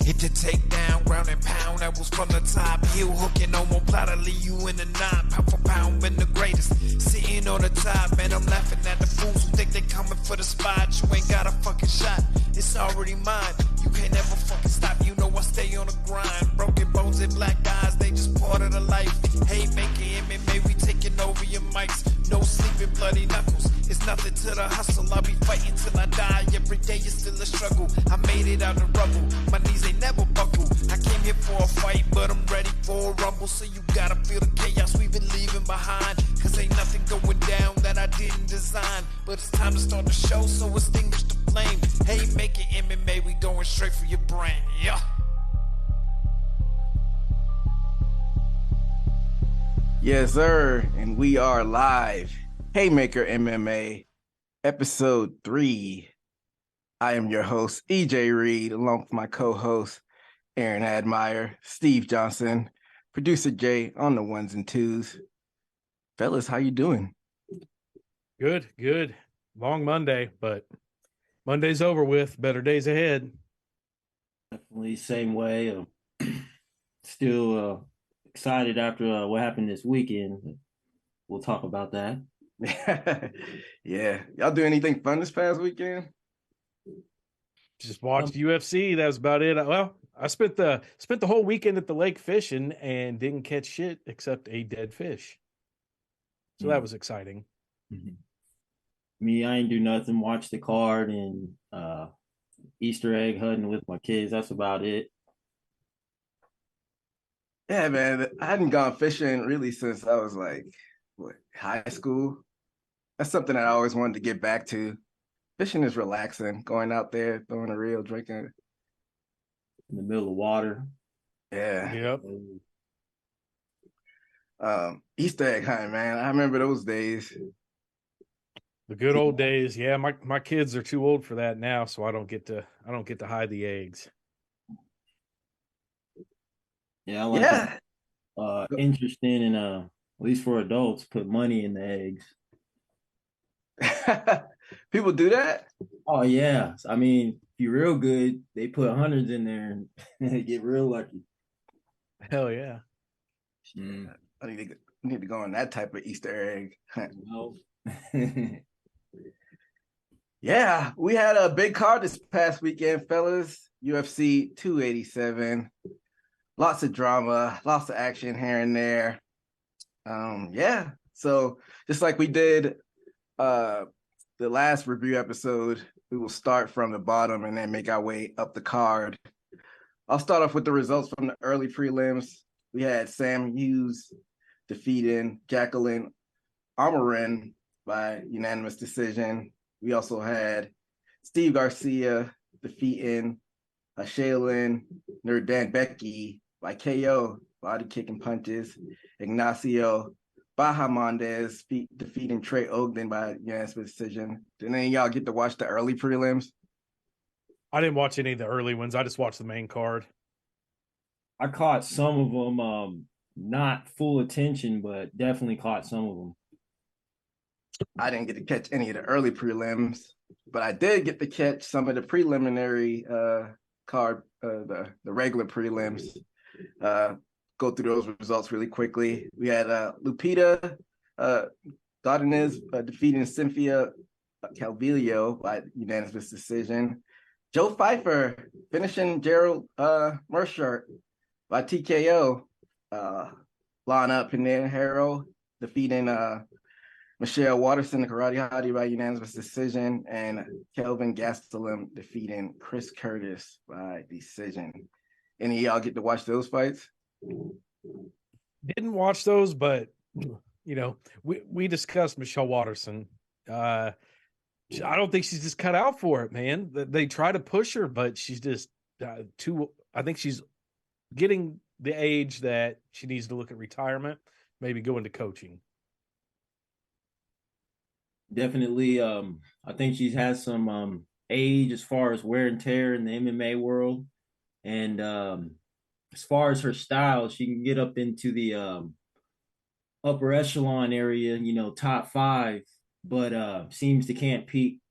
Hit the takedown, ground and pound, that was from the top. Heel hooking, almost plot to leave you in the knot. Pound for pound, been the greatest. Sitting on the top, man, I'm laughing at the fools who think they coming for the spot. You ain't got a fucking shot, it's already mine. You can't ever fucking stop, you know I stay on the grind. Broken bones and black eyes, they just part of the life. Haymaker MMA, we taking over your mics. No sleeping, bloody knuckles. It's nothing to the hustle. I'll be fighting till I die. Every day is still a struggle. I made it out the rubble. My knees ain't never buckle. I came here for a fight, but I'm ready for a rumble. So you gotta feel the chaos we've been leaving behind. Cause ain't nothing going down that I didn't design. But it's time to start the show, so extinguish the flame. Haymaker MMA, we going straight for your brain. Yeah. Yes, sir. And we are live. Haymaker MMA, episode 3. I am your host, EJ Reed, along with my co-host, Aaron Admire, Steve Johnson, producer Jay on the ones and twos. Fellas, how you doing? Good. Long Monday, but Monday's over with. Better days ahead. Definitely same way. Still excited after what happened this weekend. We'll talk about that. Yeah. Y'all do anything fun this past weekend? Just watched UFC. That was about it. Well, I spent the whole weekend at the lake fishing and didn't catch shit except a dead fish. So that was exciting. Mm-hmm. Me, I ain't do nothing. Watch the card and Easter egg hunting with my kids. That's about it. Yeah, man. I hadn't gone fishing really since I was high school. That's something that I always wanted to get back to. Fishing is relaxing. Going out there, throwing a reel, drinking. In the middle of water. Yeah. Yep. Easter egg hunting, man. I remember those days. The good old days. Yeah, my kids are too old for that now, so I don't get to hide the eggs. Yeah, I like it. Interesting and at least for adults, put money in the eggs. People do that? Oh yeah. I mean, if you're real good, they put hundreds in there and they get real lucky. Hell yeah. I need to go on that type of Easter egg hunt. No. Yeah, we had a big card this past weekend, fellas. UFC 287. Lots of drama, lots of action here and there. Yeah. So just like we did the last review episode, we will start from the bottom and then make our way up the card. I'll start off with the results from the early prelims. We had Sam Hughes defeating Jacqueline Armorin by unanimous decision. We also had Steve Garcia defeating Shaylin Nurdan-Becky by KO, body kicking punches. Ignacio Bahamondes defeating Trey Ogden by unanimous decision. Did any of y'all get to watch the early prelims? I didn't watch any of the early ones. I just watched the main card. I caught some of them, not full attention, but definitely caught some of them. I didn't get to catch any of the early prelims, but I did get to catch some of the preliminary card, the regular prelims. Go through those results really quickly. We had Lupita Godinez defeating Cynthia Calvillo by unanimous decision. Joe Pfeiffer finishing Gerald Mershart by TKO. Lana Pinheiro defeating Michelle Watterson, the Karate Hottie, by unanimous decision, and Kelvin Gastelum defeating Chris Curtis by decision. Any of y'all get to watch those fights? Didn't watch those, but we discussed Michelle Watterson. I don't think she's just cut out for it, man. They try to push her, but she's just too. I think she's getting the age that she needs to look at retirement, maybe go into coaching. Definitely. I think she's had some age as far as wear and tear in the MMA world. And as far as her style, she can get up into the upper echelon area, top 5, but seems to can't peak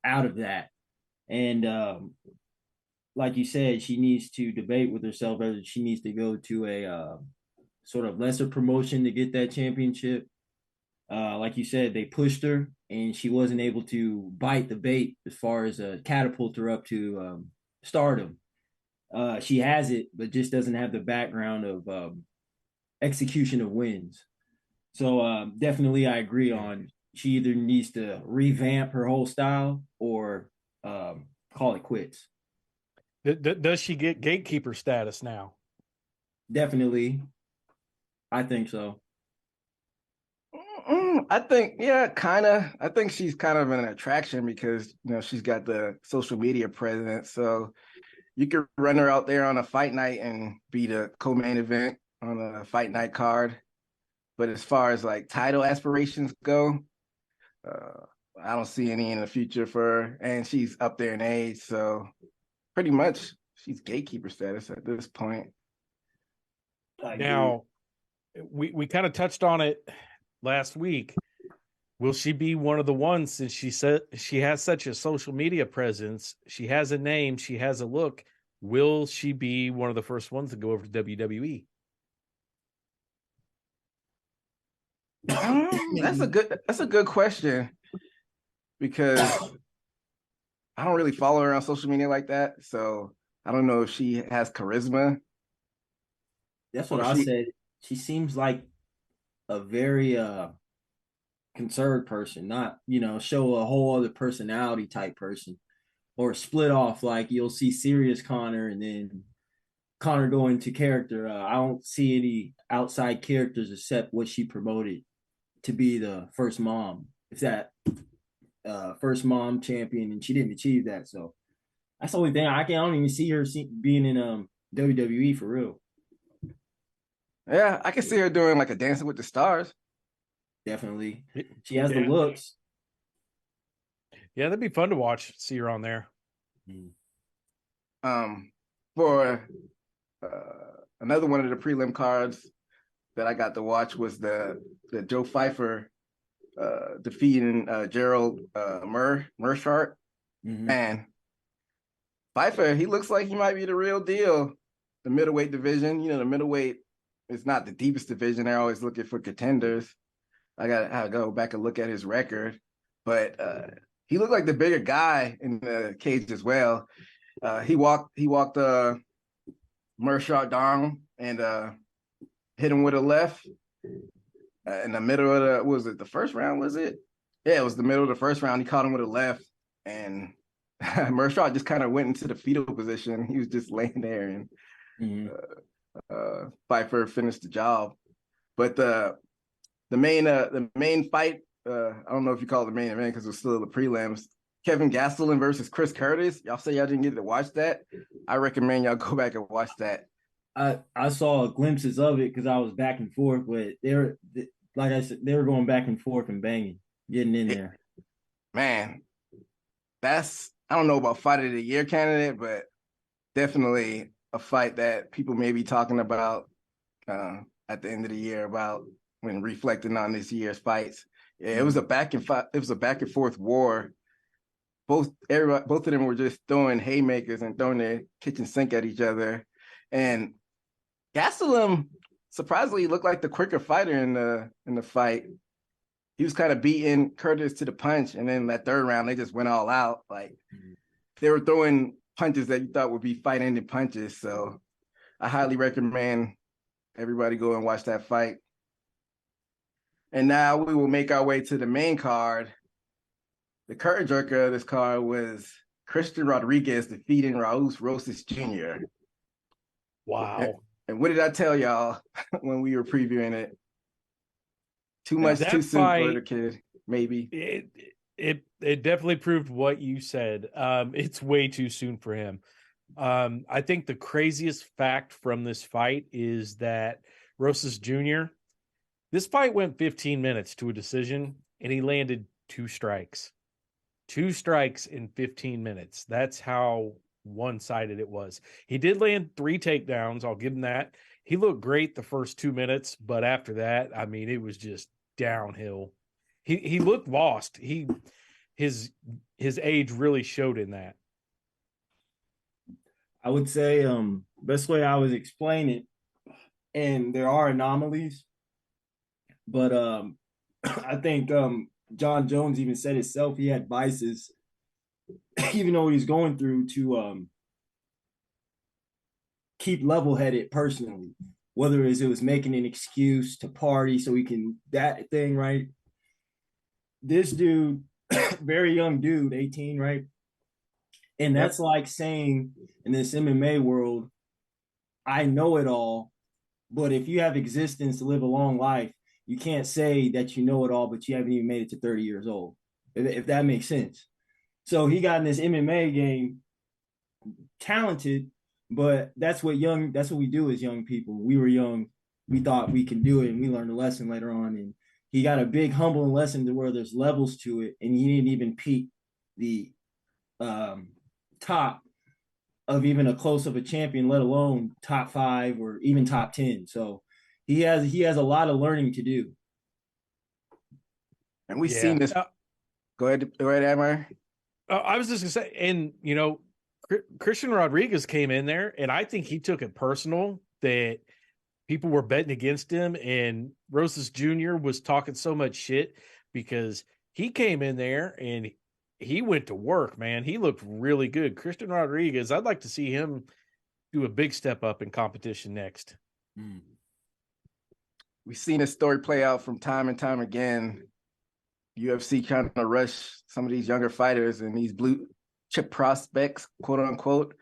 out of that. And like you said, she needs to debate with herself whether she needs to go to a sort of lesser promotion to get that championship. Like you said, they pushed her and she wasn't able to bite the bait as far as catapult her up to stardom. She has it, but just doesn't have the background of execution of wins. So definitely, I agree on she either needs to revamp her whole style or call it quits. Does she get gatekeeper status now? Definitely, I think so. I think, yeah, kind of. I think she's kind of an attraction because she's got the social media presence. So you could run her out there on a fight night and be the co-main event on a fight night card. But as far as like title aspirations go, uh, I don't see any in the future for her. And she's up there in age, so pretty much she's gatekeeper status at this point. Now, we kind of touched on it last week. Will she be one of the ones, since she said she has such a social media presence, she has a name, she has a look? Will she be one of the first ones to go over to WWE? That's a good question, because I don't really follow her on social media like that, so I don't know if she has charisma. That's what I said. She seems like a very conserved person, not show a whole other personality type person, or split off like you'll see serious Connor and then Connor go into character. I don't see any outside characters except what she promoted to be the first mom. It's that first mom champion, and she didn't achieve that. So that's the only thing I don't even see her being in WWE for real. Yeah, I can see her doing like a Dancing with the Stars. Definitely, she has the looks. Yeah, that'd be fun to watch. See her on there. For another one of the prelim cards that I got to watch was the Joe Pfeiffer defeating Gerald Meerschaert. And Pfeiffer, he looks like he might be the real deal. The middleweight division, the middleweight is not the deepest division. They're always looking for contenders. I gotta go back and look at his record, but he looked like the bigger guy in the cage as well. He walked Meerschaert down and hit him with a left in the middle of the first round, was it? Yeah, it was the middle of the first round. He caught him with a left, and Meerschaert just kind of went into the fetal position. He was just laying there, and Pfeiffer finished the job. But the main fight, I don't know if you call it the main event because it was still the prelims. Kevin Gastelum versus Chris Curtis. Y'all say y'all didn't get to watch that. I recommend y'all go back and watch that. I saw glimpses of it because I was back and forth, but like I said, they were going back and forth and banging, getting in there. Man, I don't know about fight of the year candidate, but definitely a fight that people may be talking about at the end of the year about when reflecting on this year's fights. Yeah, it was a back and forth war. Both of them were just throwing haymakers and throwing their kitchen sink at each other. And Gastelum surprisingly looked like the quicker fighter in the fight. He was kind of beating Curtis to the punch, and then that third round they just went all out. Like they were throwing punches that you thought would be fight-ending punches. So I highly recommend everybody go and watch that fight. And now we will make our way to the main card. The curtain jerker of this card was Christian Rodriguez defeating Raul Rosas Jr. Wow. And what did I tell y'all when we were previewing it? Too much too soon for the kid, maybe. It definitely proved what you said. It's way too soon for him. I think the craziest fact from this fight is that Rosas Jr., this fight went 15 minutes to a decision, and he landed 2 strikes. 2 strikes in 15 minutes. That's how one-sided it was. He did land 3 takedowns. I'll give him that. He looked great the first 2 minutes, but after that, I mean, it was just downhill. He looked lost. His age really showed in that. I would say best way I would explain it, and there are anomalies, but I think John Jones even said himself he had vices, even though he's going through to keep level headed personally. Whether it was making an excuse to party so he can that thing right. This dude, very young dude, 18, right? And that's like saying in this MMA world, I know it all, but if you have existence to live a long life, you can't say that you know it all, but you haven't even made it to 30 years old, if that makes sense. So he got in this MMA game, talented, but that's what we do as young people. We were young, we thought we can do it, and we learned a lesson later on. And he got a big humbling lesson to where there's levels to it, and he didn't even peak the top of even a close of a champion, let alone top 5 or even top 10. So he has a lot of learning to do. And we've seen this. Go ahead, Amar. I was just gonna say, and Christian Rodriguez came in there, and I think he took it personal that people were betting against him, and Rosas Jr. was talking so much shit because he came in there and he went to work, man. He looked really good. Christian Rodriguez, I'd like to see him do a big step up in competition next. We've seen a story play out from time and time again. UFC trying to rush some of these younger fighters and these blue chip prospects, quote unquote.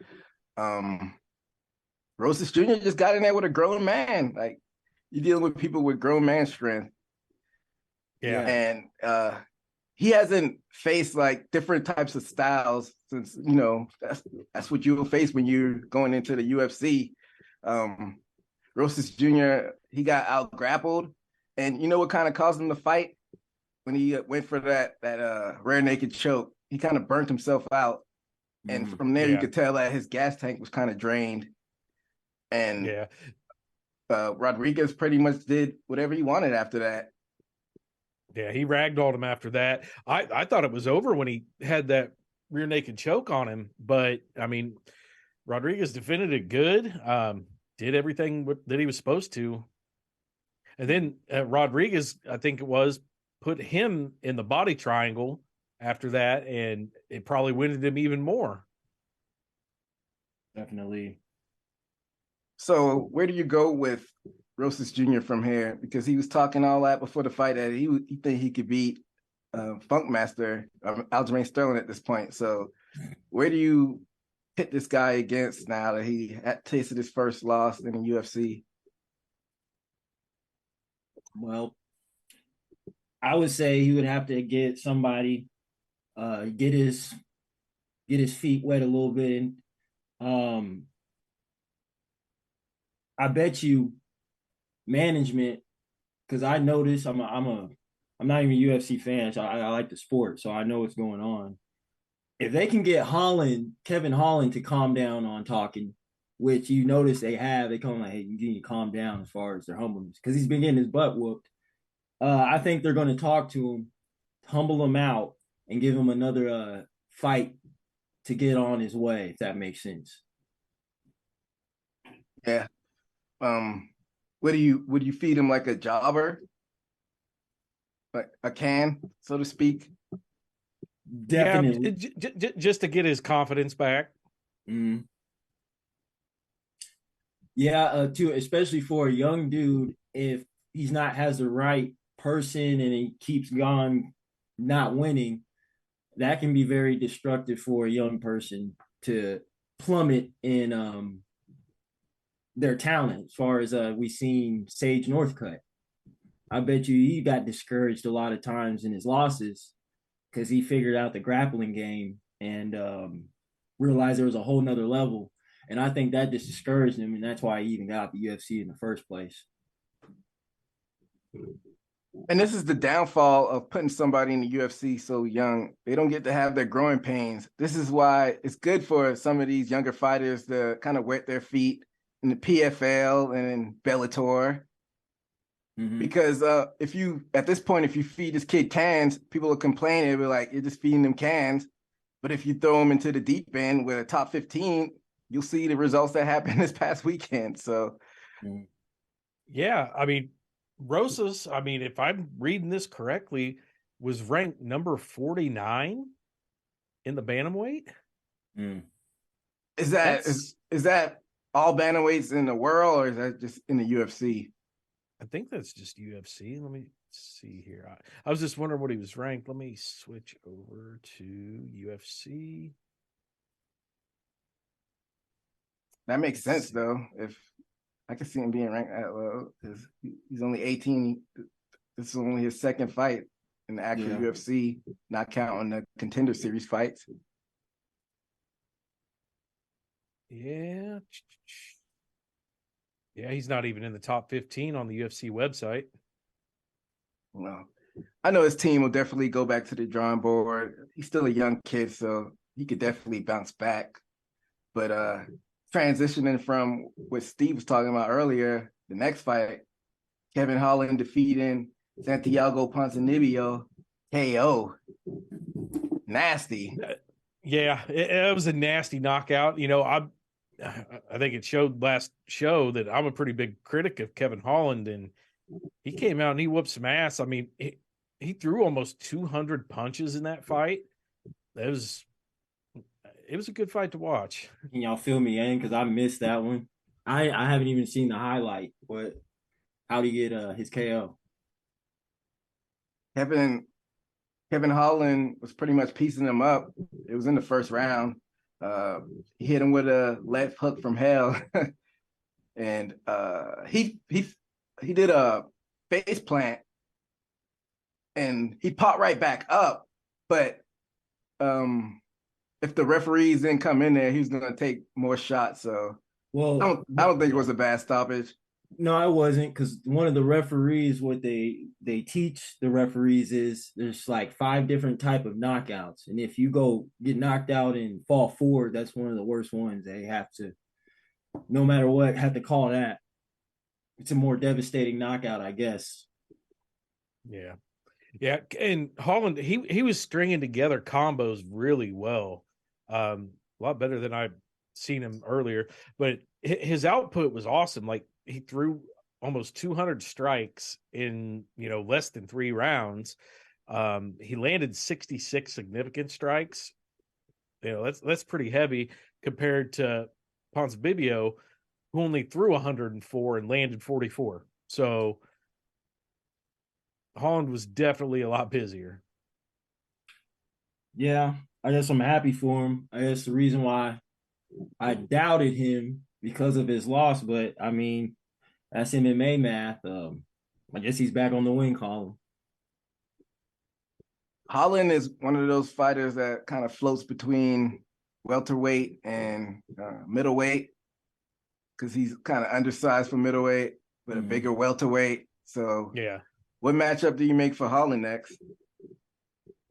Rosas Jr. just got in there with a grown man. Like, you're dealing with people with grown man strength. Yeah. And he hasn't faced like different types of styles since, that's what you'll face when you're going into the UFC. Rosas Jr., he got out grappled. And you know what kind of caused him to fight? When he went for that rear naked choke, he kind of burnt himself out. And from there, you could tell that his gas tank was kind of drained. And Rodriguez pretty much did whatever he wanted after that. Yeah, he ragdolled him after that. I thought it was over when he had that rear naked choke on him. But, I mean, Rodriguez defended it good, did everything that he was supposed to. And then Rodriguez, I think it was, put him in the body triangle after that, and it probably winded him even more. Definitely. So where do you go with Rosas Jr. from here? Because he was talking all that before the fight that he think he could beat Funkmaster Aljamain Sterling at this point. So where do you pit this guy against now that he had tasted his first loss in the UFC? Well, I would say he would have to get somebody, get his feet wet a little bit. I bet you management, because I noticed I'm not even a UFC fan, so I like the sport, so I know what's going on. If they can get Kevin Holland to calm down on talking, which you notice they come like, hey, you need to calm down as far as their humbleness, because he's been getting his butt whooped. I think they're going to talk to him, humble him out, and give him another fight to get on his way, if that makes sense. Yeah. Would you feed him like a jobber? Like a can, so to speak? Definitely. Yeah, just to get his confidence back. Mm. Yeah, too, especially for a young dude, if he's not has the right person and he keeps going not winning, that can be very destructive for a young person to plummet in their talent. As far as we seen Sage Northcutt, I bet you he got discouraged a lot of times in his losses because he figured out the grappling game and realized there was a whole nother level. And I think that just discouraged him, and that's why he even got out the UFC in the first place. And this is the downfall of putting somebody in the UFC so young. They don't get to have their growing pains. This is why it's good for some of these younger fighters to kind of wet their feet in the PFL and in Bellator. Mm-hmm. Because if you feed this kid cans, people will complain. They'll be like, you're just feeding them cans. But if you throw them into the deep end with a top 15, you'll see the results that happened this past weekend. So, yeah, I mean, Rosas, I mean, if I'm reading this correctly, was ranked number 49 in the bantamweight. Is that all bantamweights in the world, or is that just in the UFC? I think that's just UFC. Let me see here. I was just wondering what he was ranked. Let me switch over to UFC. That makes sense, though. If I can see him being ranked that low, because he's only 18. This is only his second fight in the actual UFC, not counting the Contender Series fights. Yeah. Yeah, he's not even in the top 15 on the UFC website. Well, I know his team will definitely go back to the drawing board. He's still a young kid, so he could definitely bounce back. But transitioning from what Steve was talking about earlier, the next fight, Kevin Holland defeating Santiago Ponzinibbio, KO. Nasty. Yeah, it was a nasty knockout. You know, I think it showed last show that I'm a pretty big critic of Kevin Holland, and he came out and he whooped some ass. I mean, he threw almost 200 punches in that fight. It was a good fight to watch. Can y'all fill me in? Because I missed that one. I haven't even seen the highlight. But how did he get his KO? Kevin Holland was pretty much piecing him up. It was in the first round. He hit him with a left hook from hell, and he did a face plant, and he popped right back up. But if the referees didn't come in there, he was going to take more shots. So, well, I don't think it was a bad stoppage. No, it wasn't, because one of the referees, what they teach the referees is there's like 5 different type of knockouts, and if you go get knocked out and fall forward, that's one of the worst ones. They have to, no matter what, have to call that. It's a more devastating knockout, I guess. Yeah, and Holland, he was stringing together combos really well, a lot better than I've seen him earlier. But his output was awesome. Like, he threw almost 200 strikes in, less than 3 rounds. He landed 66 significant strikes. That's pretty heavy compared to Ponzinibbio, who only threw 104 and landed 44. So Holland was definitely a lot busier. Yeah, I guess I'm happy for him. I guess the reason why I doubted him because of his loss, but I mean, that's MMA math. I guess he's back on the win column. Holland is one of those fighters that kind of floats between welterweight and middleweight, because he's kind of undersized for middleweight, but a bigger welterweight. So, yeah. What matchup do you make for Holland next?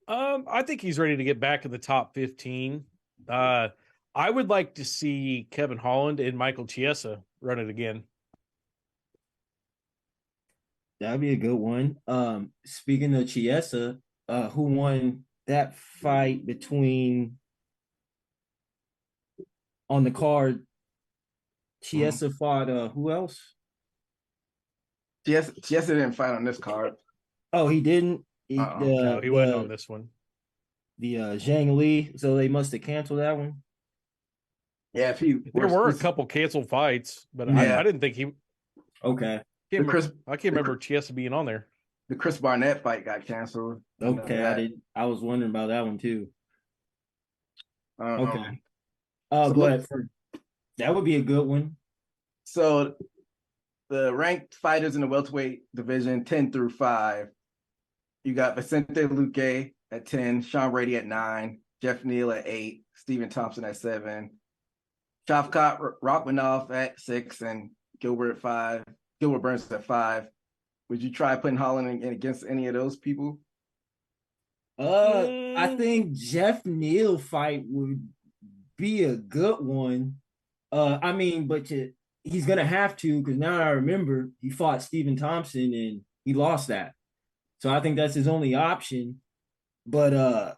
I think he's ready to get back in the top 15. I would like to see Kevin Holland and Michael Chiesa run it again. That'd be a good one. Speaking of Chiesa, who won that fight between on the card? Chiesa fought who else? Chiesa didn't fight on this card. Oh, he didn't. No, he wasn't on this one. The Zhang Li, so they must have canceled that one. Yeah, there were a couple canceled fights, but I didn't think he. Okay. I can't remember Chiesa being on there. The Chris Barnett fight got canceled. Okay, I was wondering about that one too. Okay. But that would be a good one. So the ranked fighters in the welterweight division, 10 through 5. You got Vicente Luque at 10, Sean Brady at 9, Jeff Neal at 8, Stephen Thompson at 7, Shavkat Rachmanov at 6, and Gilbert Burns at 5. Would you try putting Holland in against any of those people? I think Jeff Neal fight would be a good one. I mean, but he's gonna have to, because now I remember he fought Stephen Thompson and he lost that. So I think that's his only option. But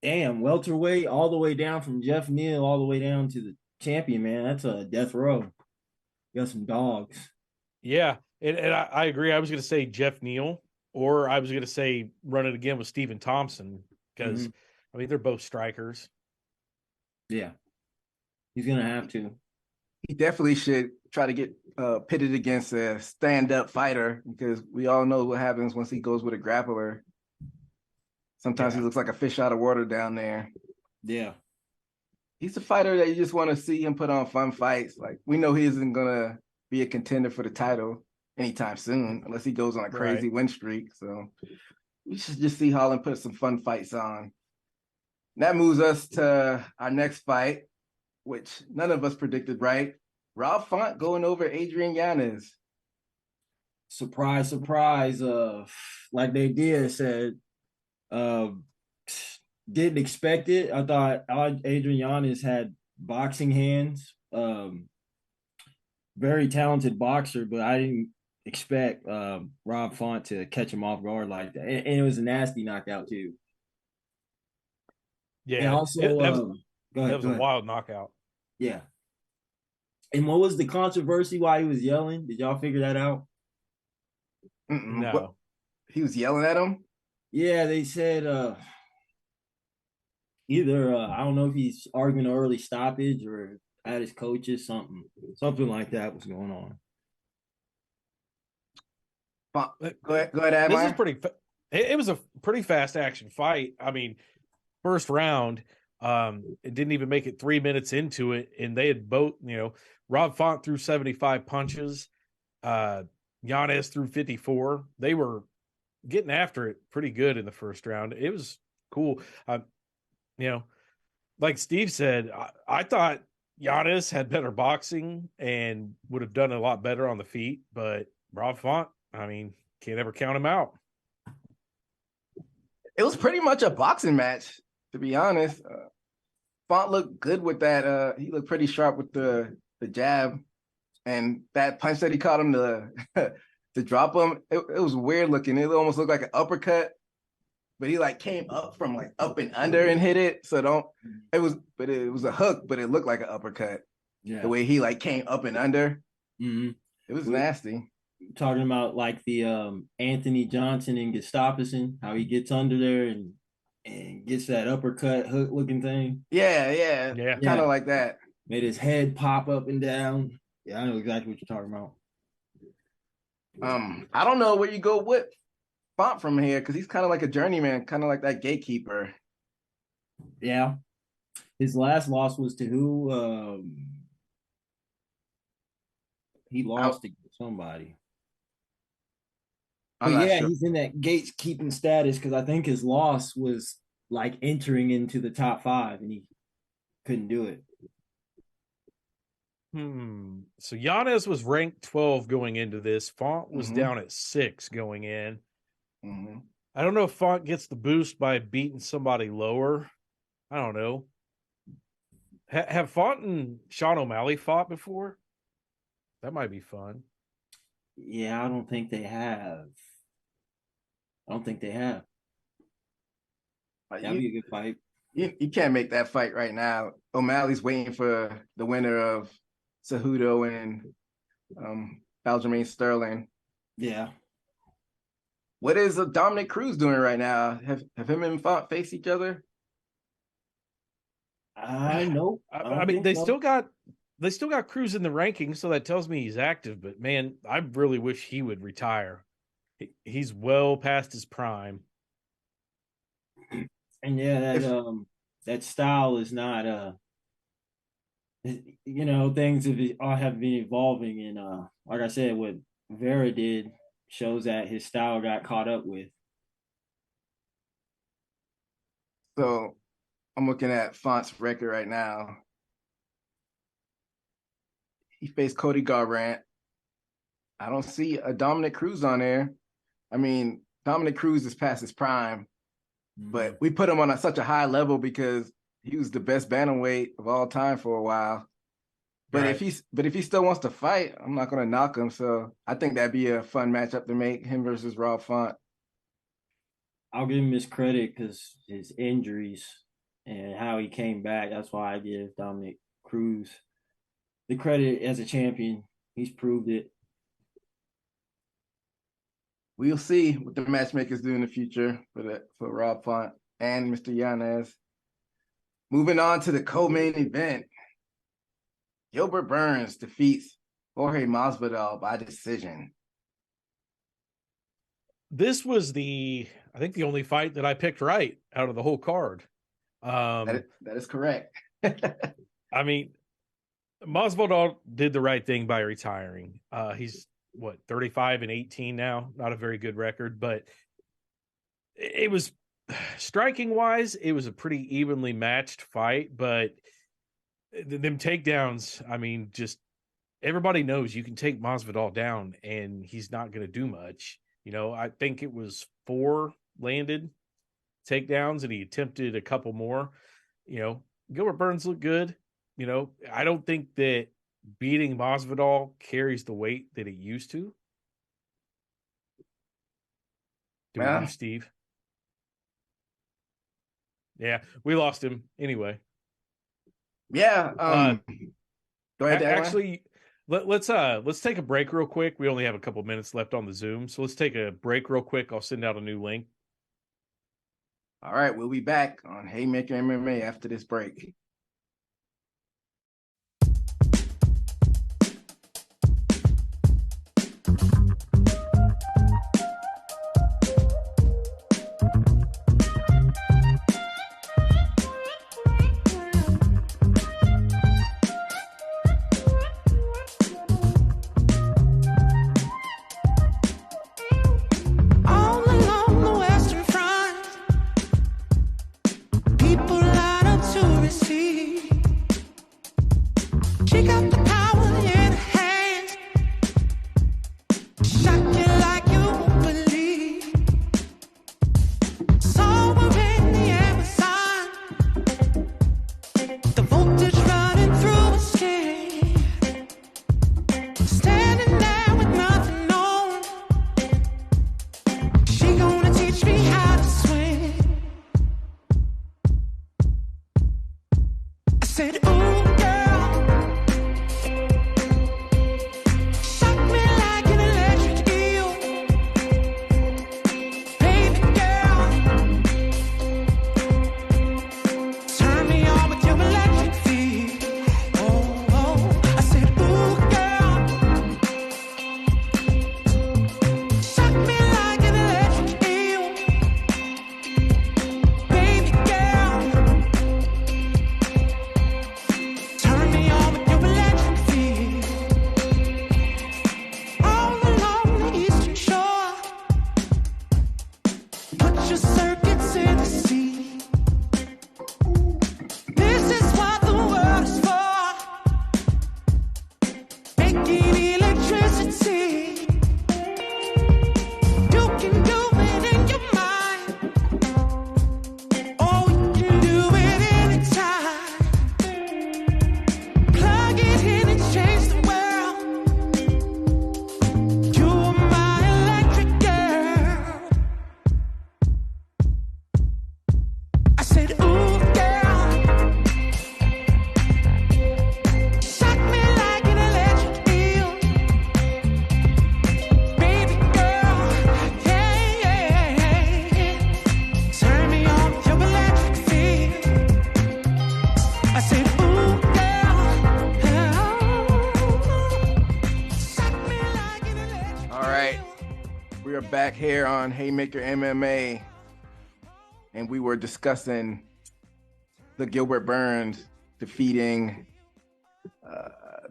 damn, welterweight all the way down from Jeff Neal all the way down to champion, man. That's a death row. You got some dogs. Yeah, and I agree. I was going to say Jeff Neal, or I was going to say run it again with Stephen Thompson because, I mean, they're both strikers. Yeah, he's gonna have to. He definitely should try to get pitted against a stand-up fighter because we all know what happens once he goes with a grappler. Sometimes he looks like a fish out of water down there. Yeah. He's a fighter that you just want to see him put on fun fights. Like, we know he isn't gonna be a contender for the title anytime soon unless he goes on a crazy win streak. So we should just see Holland put some fun fights on. That moves us to our next fight, which none of us predicted right. Rob Font going over Adrian Yanez. Surprise, surprise. Like they did said, didn't expect it. I thought Adrian Yanez had boxing hands. Very talented boxer, but I didn't expect Rob Font to catch him off guard like that. And it was a nasty knockout too. Yeah, and also that was a wild knockout. Yeah. And what was the controversy while he was yelling? Did y'all figure that out? No. What? He was yelling at him? Yeah, they said either I don't know if he's arguing an early stoppage or at his coaches, something like that was going on. Go ahead, Admire. This is pretty. It was a pretty fast action fight. I mean, first round, it didn't even make it 3 minutes into it, and they had both. Rob Font threw 75 punches. Yanez threw 54. They were getting after it pretty good in the first round. It was cool. Like Steve said, I thought Yanez had better boxing and would have done a lot better on the feet, but Rob Font, I mean, can't ever count him out. It was pretty much a boxing match, to be honest. Font looked good with that. He looked pretty sharp with the jab, and that punch that he caught him to drop him. It was weird looking. It almost looked like an uppercut, but he like came up from like up and under and hit it. So it was a hook, but it looked like an uppercut. Yeah, the way he like came up and under. Mm-hmm. It was nasty. Talking about like the Anthony Johnson and Gustafsson, how he gets under there and gets that uppercut hook looking thing. Yeah. Kind of like that. Made his head pop up and down. Yeah, I know exactly what you're talking about. I don't know where you go with Font from here because he's kind of like a journeyman, kind of like that gatekeeper. Yeah. His last loss was to who? He lost to somebody. But yeah, sure. He's in that gatekeeping status because I think his loss was like entering into the top 5 and he couldn't do it. So Yanez was ranked 12 going into this. Font was down at 6 going in. I don't know if Font gets the boost by beating somebody lower. I don't know. Have Font and Sean O'Malley fought before? That might be fun. Yeah, I don't think they have. That'd be a good fight. You can't make that fight right now. O'Malley's waiting for the winner of Cejudo and Aljamain Sterling. Yeah. What is Dominic Cruz doing right now? Have him and Font faced each other? No. I mean, they still got Cruz in the rankings, so that tells me he's active. But man, I really wish he would retire. He's well past his prime. And yeah, that style is not things have been evolving, and like I said, what Vera did shows that his style got caught up with. So I'm looking at Font's record right now. He faced Cody Garbrandt. I don't see a Dominic Cruz on there. I mean, Dominic Cruz is past his prime, but we put him on such a high level because he was the best bantamweight of all time for a while. But right. if he still wants to fight, I'm not going to knock him. So I think that'd be a fun matchup to make, him versus Rob Font. I'll give him his credit because his injuries and how he came back. That's why I give Dominic Cruz the credit as a champion. He's proved it. We'll see what the matchmakers do in the future for Rob Font and Mr. Yanez. Moving on to the co-main event. Gilbert Burns defeats Jorge Masvidal by decision. This was I think the only fight that I picked right out of the whole card. That is correct. I mean, Masvidal did the right thing by retiring. He's 35-18 now, not a very good record, but it was striking wise, it was a pretty evenly matched fight, but them takedowns, I mean, just everybody knows you can take Masvidal down and he's not going to do much. I think it was 4 landed takedowns and he attempted a couple more. Gilbert Burns looked good. I don't think that beating Masvidal carries the weight that it used to. Do we lose Steve? Yeah, we lost him anyway. Yeah. Go ahead. Actually, let's take a break real quick. We only have a couple minutes left on the Zoom, so let's take a break real quick. I'll send out a new link. All right, we'll be back on Haymaker MMA after this break. Back here on Haymaker MMA, and we were discussing the Gilbert Burns defeating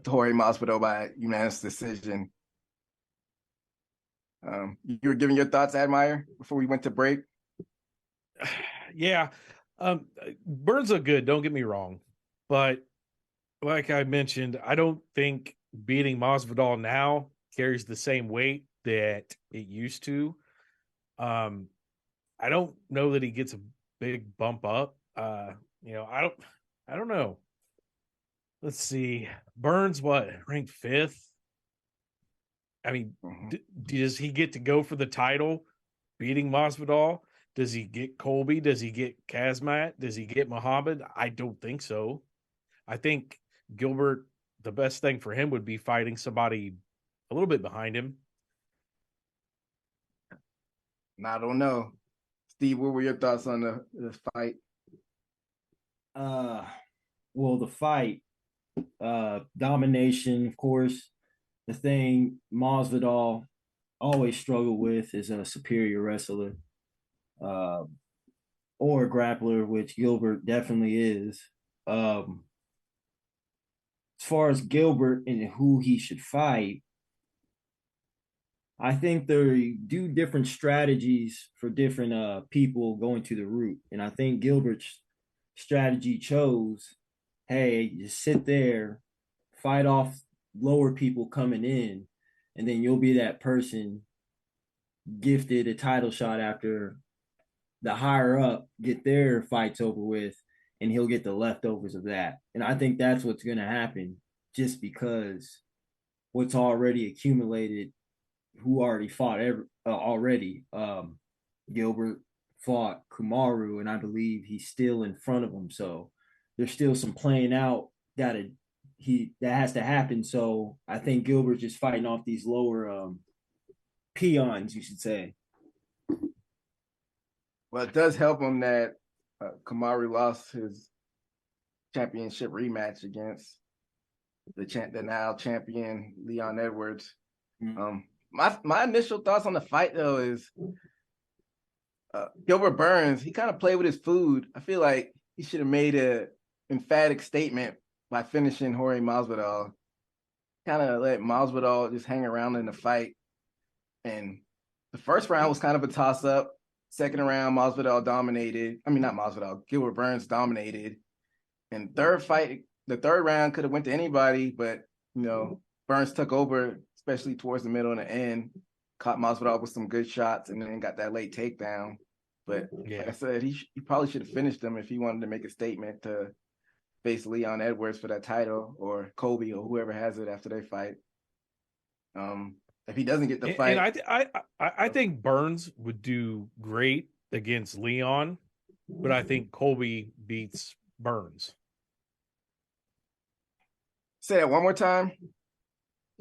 Jorge Masvidal by unanimous decision. You were giving your thoughts, Admire, before we went to break? Yeah. Burns look good, don't get me wrong. But like I mentioned, I don't think beating Masvidal now carries the same weight that it used to. I don't know that he gets a big bump up. I don't know. Let's see. Burns, ranked 5th? I mean, does he get to go for the title beating Masvidal? Does he get Colby? Does he get Kazmat? Does he get Muhammad? I don't think so. I think Gilbert the best thing for him would be fighting somebody a little bit behind him. I don't know. Steve, what were your thoughts on the fight? Well, the fight, domination, of course. The thing Masvidal always struggled with is a superior wrestler, or a grappler, which Gilbert definitely is. As far as Gilbert and who he should fight, I think they do different strategies for different people going to the root. And I think Gilbert's strategy chose, hey, just sit there, fight off lower people coming in, and then you'll be that person gifted a title shot after the higher up get their fights over with, and he'll get the leftovers of that. And I think that's what's going to happen, just because what's already accumulated, who already fought already. Gilbert fought Kumaru, and I believe he's still in front of him. So there's still some playing out that has to happen. So I think Gilbert's just fighting off these lower peons, you should say. Well, it does help him that Kamaru lost his championship rematch against the now champion Leon Edwards. Mm-hmm. My initial thoughts on the fight, though, is Gilbert Burns, he kind of played with his food. I feel like he should have made an emphatic statement by finishing Jorge Masvidal. Kind of let Masvidal just hang around in the fight. And the first round was kind of a toss-up. Second round, Masvidal dominated. I mean, not Masvidal. Gilbert Burns dominated. And the third round could have went to anybody, but, Burns took over, especially towards the middle and the end. Caught Masvidal with some good shots and then got that late takedown. But like I said, he probably should have finished him if he wanted to make a statement to face Leon Edwards for that title, or Kobe, or whoever has it after they fight. If he doesn't get the fight, and I think Burns would do great against Leon, but I think Colby beats Burns. Say that one more time.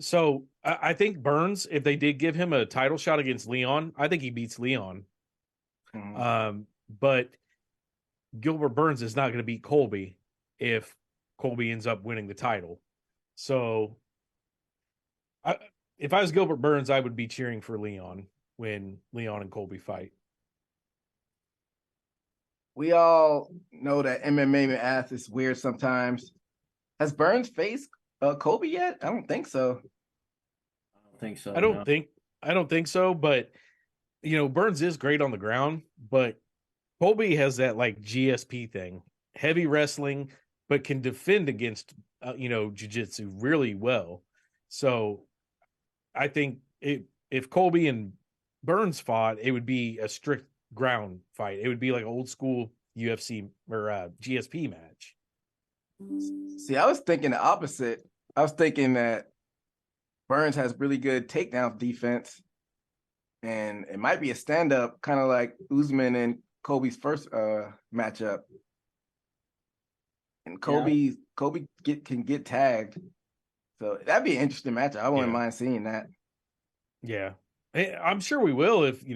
So I think Burns, if they did give him a title shot against Leon, I think he beats Leon. Mm-hmm. But Gilbert Burns is not going to beat Colby if Colby ends up winning the title. So if I was Gilbert Burns, I would be cheering for Leon when Leon and Colby fight. We all know that MMA math is weird sometimes. Has Burns faced Colby yet? I don't think so. I don't think so. I don't think so, but Burns is great on the ground, but Colby has that like GSP thing, heavy wrestling, but can defend against jiu-jitsu really well. So I think if Colby and Burns fought, it would be a strict ground fight. It would be like an old school UFC or GSP match. See, I was thinking the opposite. I was thinking that Burns has really good takedown defense, and it might be a stand-up, kind of like Usman and Kobe's first matchup. And Kobe can get tagged, so that'd be an interesting matchup. I wouldn't mind seeing that. Yeah, I'm sure we will. If we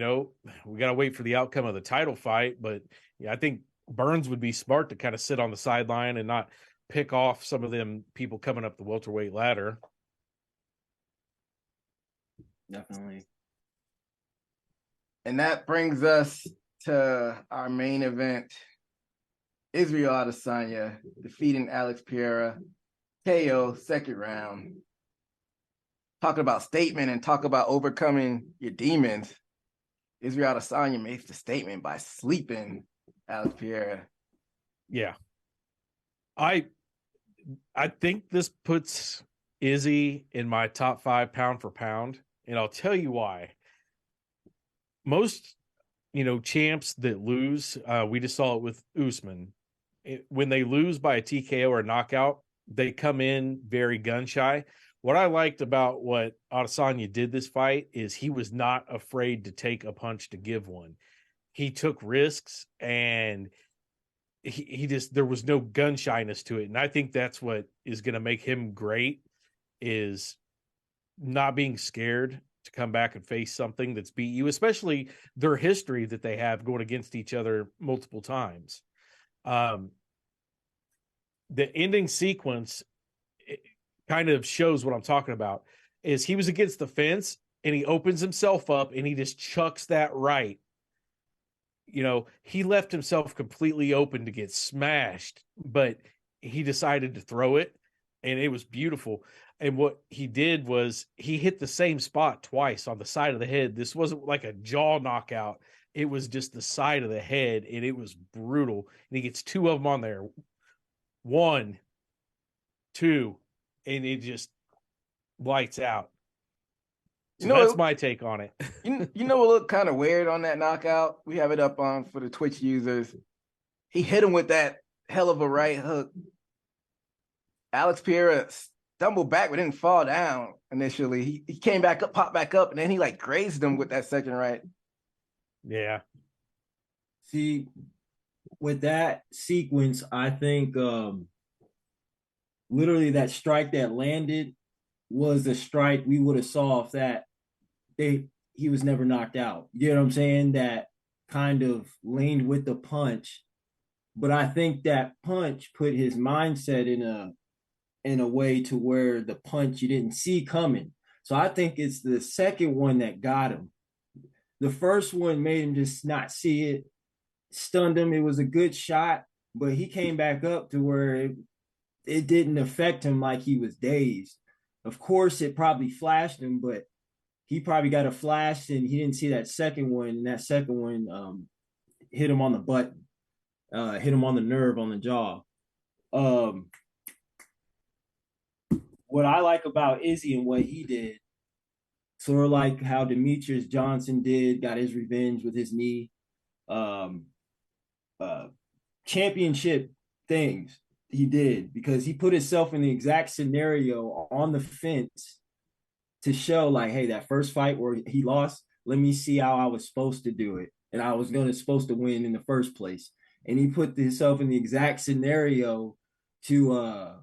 got to wait for the outcome of the title fight, but I think Burns would be smart to kind of sit on the sideline and not pick off some of them people coming up the welterweight ladder. Definitely. And that brings us to our main event. Israel Adesanya defeating Alex Pereira, KO, second round. Talking about statement and talk about overcoming your demons. Israel Adesanya makes the statement by sleeping Alex Pereira. Yeah. I think this puts Izzy in my top 5 pound for pound, and I'll tell you why. Most, champs that lose, we just saw it with Usman. When they lose by a TKO or a knockout, they come in very gun shy. What I liked about what Adesanya did this fight is he was not afraid to take a punch to give one. He took risks, and he just, there was no gun shyness to it. And I think that's what is going to make him great. is not being scared to come back and face something that's beat you, especially their history that they have going against each other multiple times. The ending sequence kind of shows what I'm talking about. Is he was against the fence and he opens himself up and he just chucks that right. You know, he left himself completely open to get smashed, but he decided to throw it, and it was beautiful. And what he did was he hit the same spot twice on the side of the head. This wasn't like a jaw knockout. It was just the side of the head, and it was brutal. And he gets two of them on there. 1, 2, and it just lights out. So that's my take on it. You know what looked kind of weird on that knockout? We have it up on for the Twitch users. He hit him with that hell of a right hook. Alex Pereira stumbled back but didn't fall down initially. He came back up, popped back up, and then he like grazed him with that second right. Yeah. See, with that sequence, I think literally that strike that landed was the strike we would have saw if that he was never knocked out. You know what I'm saying? That kind of leaned with the punch. But I think that punch put his mindset in a way to where the punch you didn't see coming. So I think it's the second one that got him. The first one made him just not see it, stunned him. It was a good shot, but he came back up to where it didn't affect him like he was dazed. Of course, it probably flashed him, but he probably got a flash and he didn't see that second one. And that second one hit him on the button, hit him on the nerve, on the jaw. What I like about Izzy and what he did, sort of like how Demetrius Johnson got his revenge with his knee. Championship things he did, because he put himself in the exact scenario on the fence to show like, hey, that first fight where he lost, let me see how I was supposed to do it. And I was supposed to win in the first place. And he put himself in the exact scenario to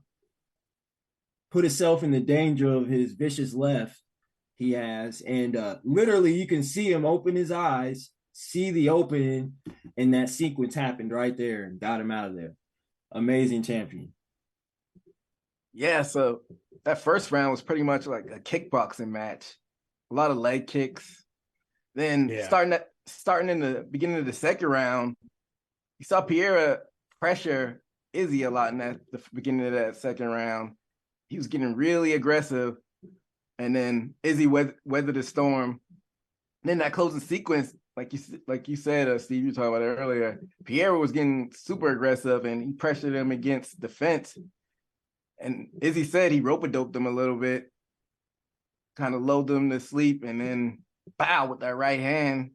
put himself in the danger of his vicious left he has. And literally you can see him open his eyes, see the opening, and that sequence happened right there and got him out of there. Amazing champion. Yeah, so that first round was pretty much like a kickboxing match. A lot of leg kicks. Then starting in the beginning of the second round, you saw Pereira pressure Izzy a lot in the beginning of that second round. He was getting really aggressive, and then Izzy weathered the storm. And then that closing sequence, like you said, Steve, you were talking about it earlier, Pereira was getting super aggressive, and he pressured him against the fence. And Izzy said he rope-a-doped him a little bit, kind of lulled him to sleep, and then bow with that right hand,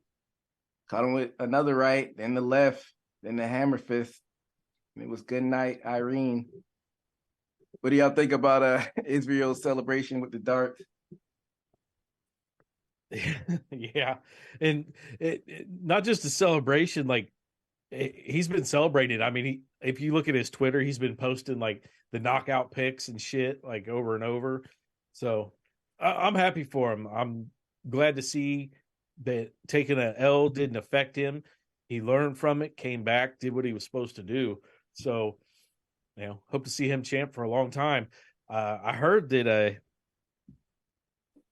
caught him with another right, then the left, then the hammer fist. And it was good night, Irene. What do y'all think about Israel's celebration with the darts? Yeah. And not just a celebration, like he's been celebrated. I mean, if you look at his Twitter, he's been posting like the knockout pics and shit like over and over. So I'm happy for him. I'm glad to see that taking an L didn't affect him. He learned from it, came back, did what he was supposed to do. So, hope to see him champ for a long time. I heard that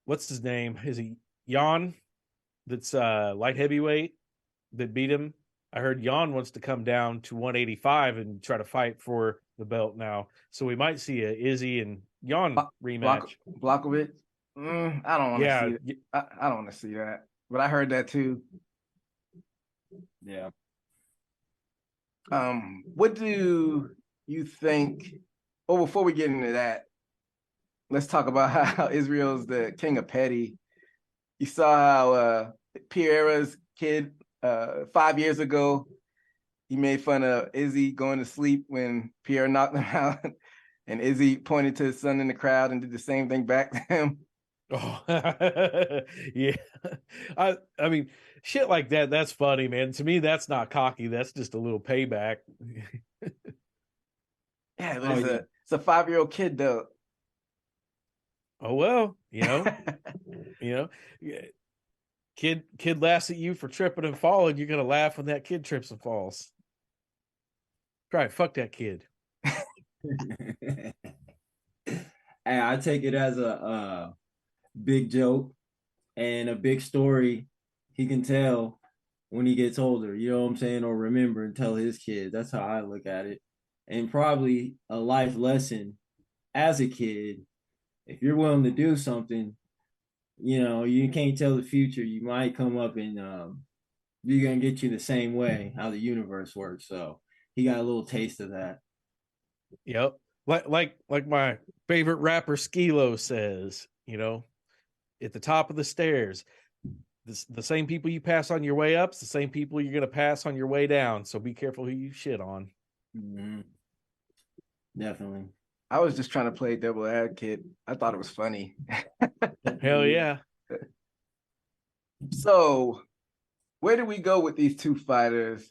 what's his name? Is he Jan? That's light heavyweight that beat him. I heard Jan wants to come down to 185 and try to fight for the belt now. So we might see a Izzy and Jan rematch. Blachowicz? I don't want to see it. I don't want to see that. But I heard that too. Yeah. What do you think? Oh, before we get into that, let's talk about how Israel's the king of petty. You saw how Pereira's kid 5 years ago, he made fun of Izzy going to sleep when Pierre knocked him out, and Izzy pointed to his son in the crowd and did the same thing back to him. Oh, yeah. I mean, shit like that, that's funny, man. To me, that's not cocky. That's just a little payback. Yeah, but it's a 5-year-old kid, though. Oh well, you know, yeah, kid laughs at you for tripping and falling. You're gonna laugh when that kid trips and falls. Right, fuck that kid. Hey, I take it as a big joke and a big story he can tell when he gets older, you know what I'm saying, or remember and tell his kids. That's how I look at it. And probably a life lesson as a kid. If you're willing to do something, you can't tell the future. You might come up and you're gonna get you the same way how the universe works. So he got a little taste of that. Yep. Like my favorite rapper Skilo says, at the top of the stairs, the same people you pass on your way up, it's the same people you're gonna pass on your way down. So be careful who you shit on. Mm-hmm. Definitely. I was just trying to play devil advocate. I thought it was funny. Hell yeah. So, where do we go with these two fighters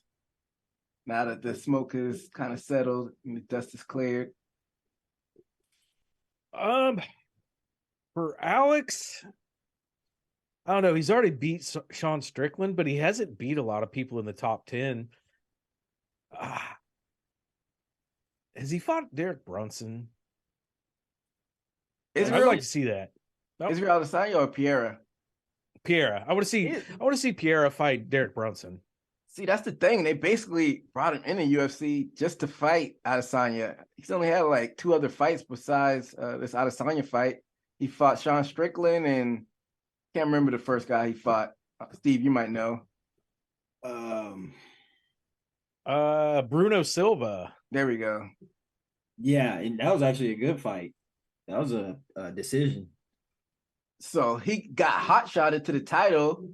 now that the smoke is kind of settled and the dust is cleared? For Alex, I don't know. He's already beat Sean Strickland, but he hasn't beat a lot of people in the top 10. Has he fought Derek Brunson? I'd like to see that. Israel Adesanya or Pereira? Pereira. I want to see Pereira fight Derek Brunson. See, that's the thing. They basically brought him in the UFC just to fight Adesanya. He's only had like 2 other fights besides this Adesanya fight. He fought Sean Strickland and can't remember the first guy he fought. Steve, you might know. Bruno Silva. There we go. Yeah, and that was actually a good fight. That was a decision. So he got hot shotted to the title.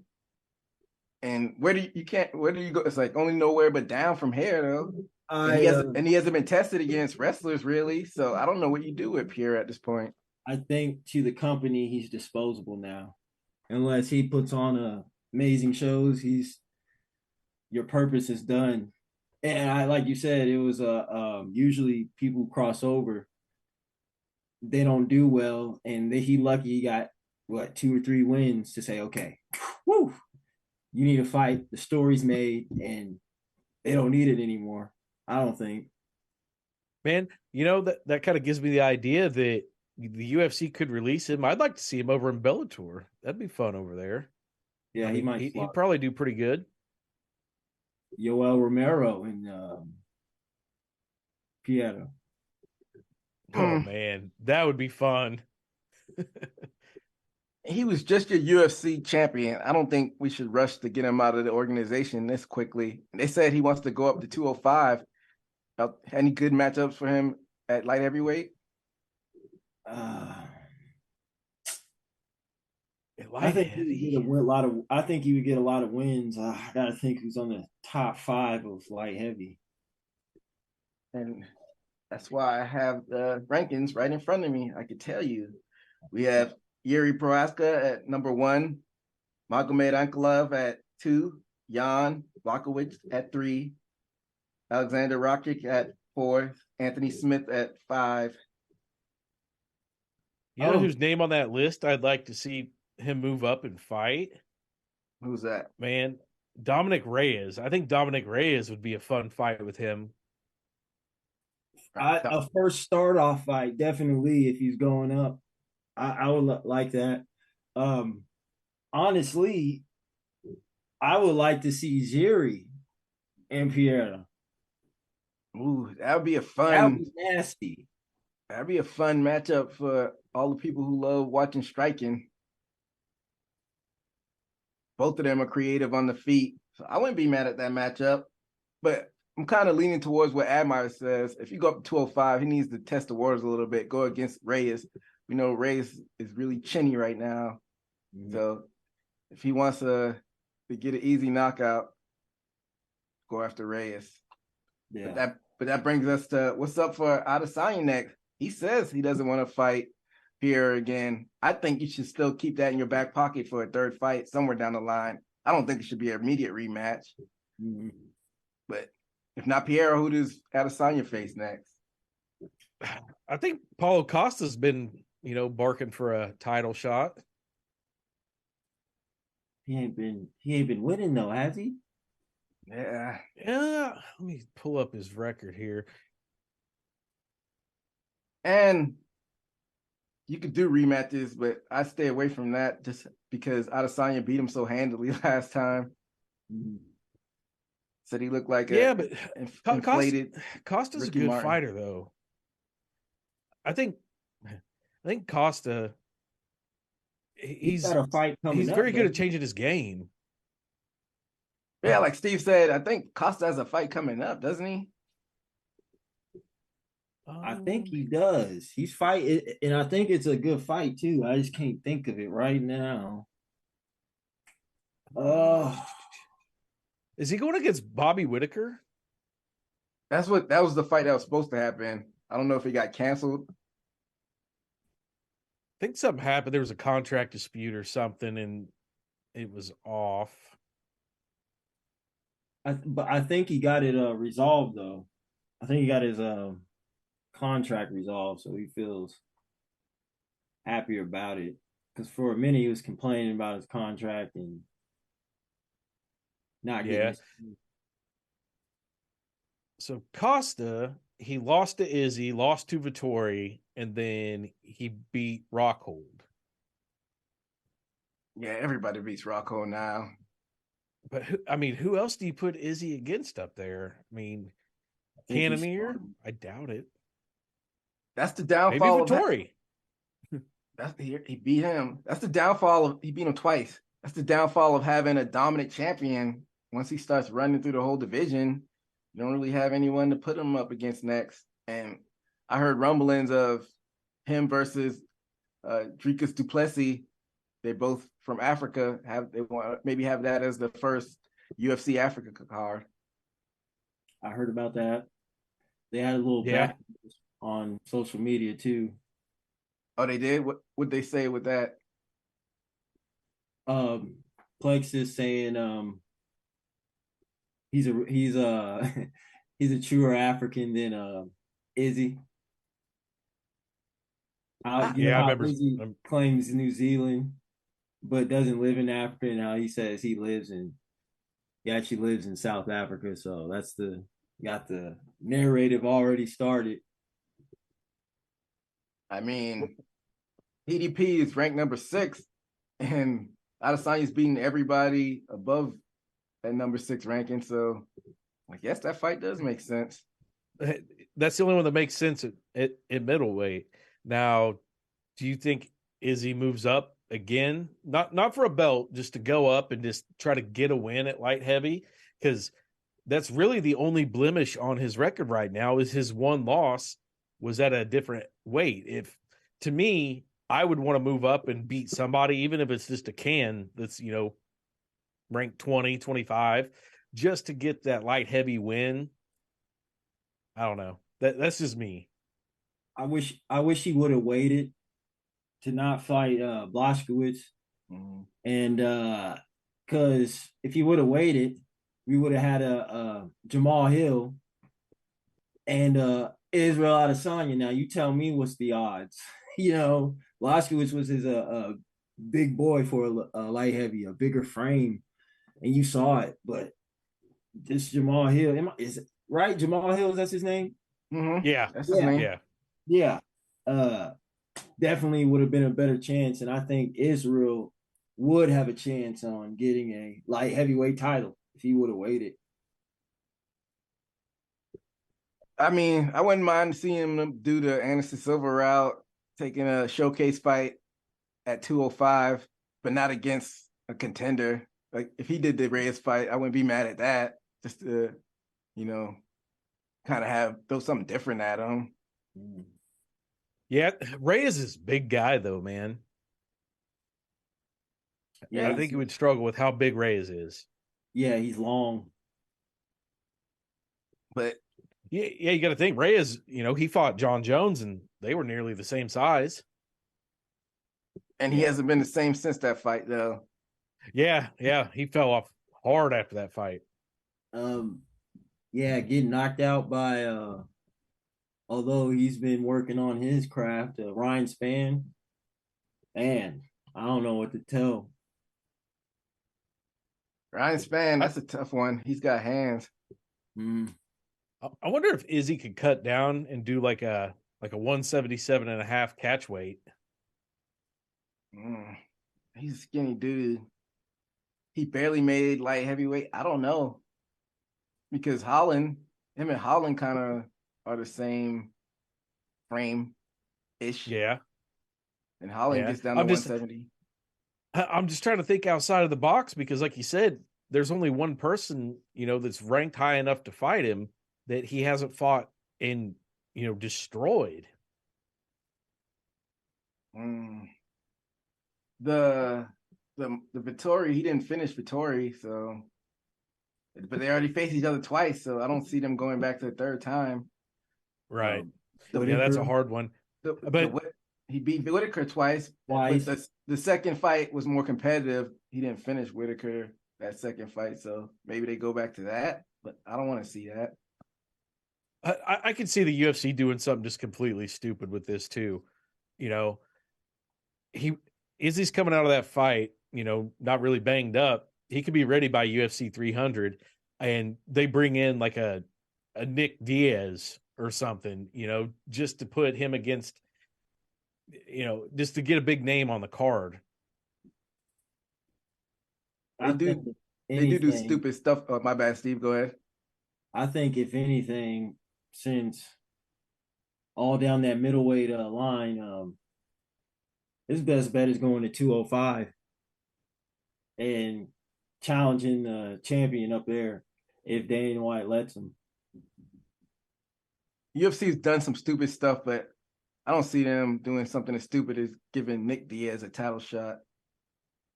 And where do you go? It's like only nowhere but down from here, though. And he hasn't been tested against wrestlers really. So I don't know what you do with Pierre at this point. I think to the company, he's disposable now. Unless he puts on amazing shows, your purpose is done. And like you said, it was usually people cross over. They don't do well, and he lucky he got 2 or 3 wins to say, okay, woo, you need to fight. The story's made, and they don't need it anymore. I don't think. Man, that kind of gives me the idea that the UFC could release him. I'd like to see him over in Bellator. That'd be fun over there. Yeah, he might. He'd probably do pretty good. Yoel Romero and Pietro. Oh man, that would be fun. He was just your UFC champion. I don't think we should rush to get him out of the organization this quickly. They said he wants to go up to 205. Any good matchups for him at light heavyweight? I think he would get a lot of wins. I gotta think who's on the top 5 of light heavy. And that's why I have the rankings right in front of me. I could tell you. We have Yuri Prohaska at number 1, Magomed Ankalaev at 2, Jan Blachowicz at 3, Alexander Rakic at 4, Anthony Smith at 5. You know whose name on that list I'd like to see him move up and fight? Who's that? Man, Dominic Reyes. I think Dominic Reyes would be a fun fight with him. A first start off fight, definitely, if he's going up. I would like that. Honestly, I would like to see Ziri and Piera. Ooh, that would be a fun. That would be nasty. That'd be a fun matchup for all the people who love watching striking. Both of them are creative on the feet. So I wouldn't be mad at that matchup. But I'm kind of leaning towards what Admire says. If you go up to 205, he needs to test the waters a little bit, go against Reyes. We know Reyes is really chinny right now. Mm-hmm. So if he wants to get an easy knockout, go after Reyes. Yeah. But that brings us to what's up for Adesanya next. He says he doesn't want to fight Pierre again. I think you should still keep that in your back pocket for a third fight somewhere down the line. I don't think it should be an immediate rematch. Mm-hmm. But if not Pierre, who does Adesanya face next? I think Paulo Costa's been barking for a title shot. He ain't been winning though, has he? Yeah. Yeah. Let me pull up his record here. And you could do rematches, but I stay away from that just because Adesanya beat him so handily last time. Mm-hmm. Said he looked like but inflated. Costa's Ricky a good Martin. fighter, though. I think Costa. He's got a fight coming. He's very good at changing his game. Yeah, like Steve said, I think Costa has a fight coming up, doesn't he? I think he does. He's fighting, and I think it's a good fight too. I just can't think of it right now. Is he going against Bobby Whitaker? That was the fight that was supposed to happen. I don't know if he got canceled. I think something happened. There was a contract dispute or something, and it was off. But I think he got it resolved though. I think he got his contract resolved, so he feels happier about it. Because for a minute he was complaining about his contract and not getting it. So Costa, he lost to Izzy, lost to Vittori, and then he beat Rockhold. Yeah, everybody beats Rockhold now. But who else do you put Izzy against up there? I mean, Cannonier? I doubt it. That's the downfall. Maybe Vittori. He beat him. That's the downfall of he beat him twice. That's the downfall of having a dominant champion. Once he starts running through the whole division, you don't really have anyone to put him up against next. And I heard rumblings of him versus Dricus du Plessis. They're both from Africa. They want maybe have that as the first UFC Africa card. I heard about that. They had a little back on social media too. Oh, they did? What would they say with that? Plex is saying he's a he's a truer African than Izzy. I remember Izzy claims New Zealand, but doesn't live in Africa. And how he says he actually lives in South Africa. So that's got the narrative already started. I mean, PDP is ranked number 6, and Adesanya's beating everybody above that number 6 ranking. So I guess that fight does make sense. That's the only one that makes sense at middleweight. Now, do you think Izzy moves up again? Not for a belt, just to go up and just try to get a win at light heavy? Because that's really the only blemish on his record right now is his one loss was at a different weight. To me, I would want to move up and beat somebody, even if it's just a can that's, ranked 20, 25, just to get that light heavy win. I don't know. That's just me. I wish he would have waited to not fight Blachowicz. Mm-hmm. And because if he would have waited, we would have had a Jamal Hill and Israel Adesanya. Now you tell me what's the odds? Blachowicz was his big boy for a light heavy, a bigger frame, and you saw it. But this Jamal Hill, is it right? Jamal Hill, that's his name. Mm-hmm. Yeah, that's his name. Yeah. Definitely would have been a better chance, and I think Israel would have a chance on getting a light heavyweight title if he would have waited. I mean, I wouldn't mind seeing him do the Anderson Silva route, taking a showcase fight at 205, but not against a contender. Like if he did the Reyes fight, I wouldn't be mad at that. Just to, kind of throw something different at him. Yeah, Reyes is a big guy though, man. Yeah, I think he would struggle with how big Reyes is. Yeah, he's long. But yeah, you got to think Reyes, he fought John Jones and they were nearly the same size. And he hasn't been the same since that fight though. Yeah, he fell off hard after that fight. Getting knocked out by although he's been working on his craft, Ryan Spann, man, I don't know what to tell. Ryan Spann, that's a tough one. He's got hands. I wonder if Izzy could cut down and do like a 177.5 catch weight. He's a skinny dude. He barely made light heavyweight. I don't know. Because him and Holland kind of are the same frame-ish. Yeah. And Holland gets down to 170. I'm just trying to think outside of the box because, like you said, there's only one person, that's ranked high enough to fight him that he hasn't fought and, destroyed. The Vittori, he didn't finish Vittori, so, but they already faced each other twice, so I don't see them going back to the third time. Right. That's a hard one. He beat Whitaker twice. But the second fight was more competitive. He didn't finish Whitaker that second fight, so maybe they go back to that, but I don't want to see that. I could see the UFC doing something just completely stupid with this too. Izzy's coming out of that fight, not really banged up. He could be ready by UFC 300, and they bring in like a Nick Diaz or something, just to put him against, just to get a big name on the card. They do stupid stuff. Oh, my bad, Steve. Go ahead. I think if anything, since all down that middleweight line, his best bet is going to 205 and challenging the champion up there if Dana White lets him. UFC's done some stupid stuff, but I don't see them doing something as stupid as giving Nick Diaz a title shot.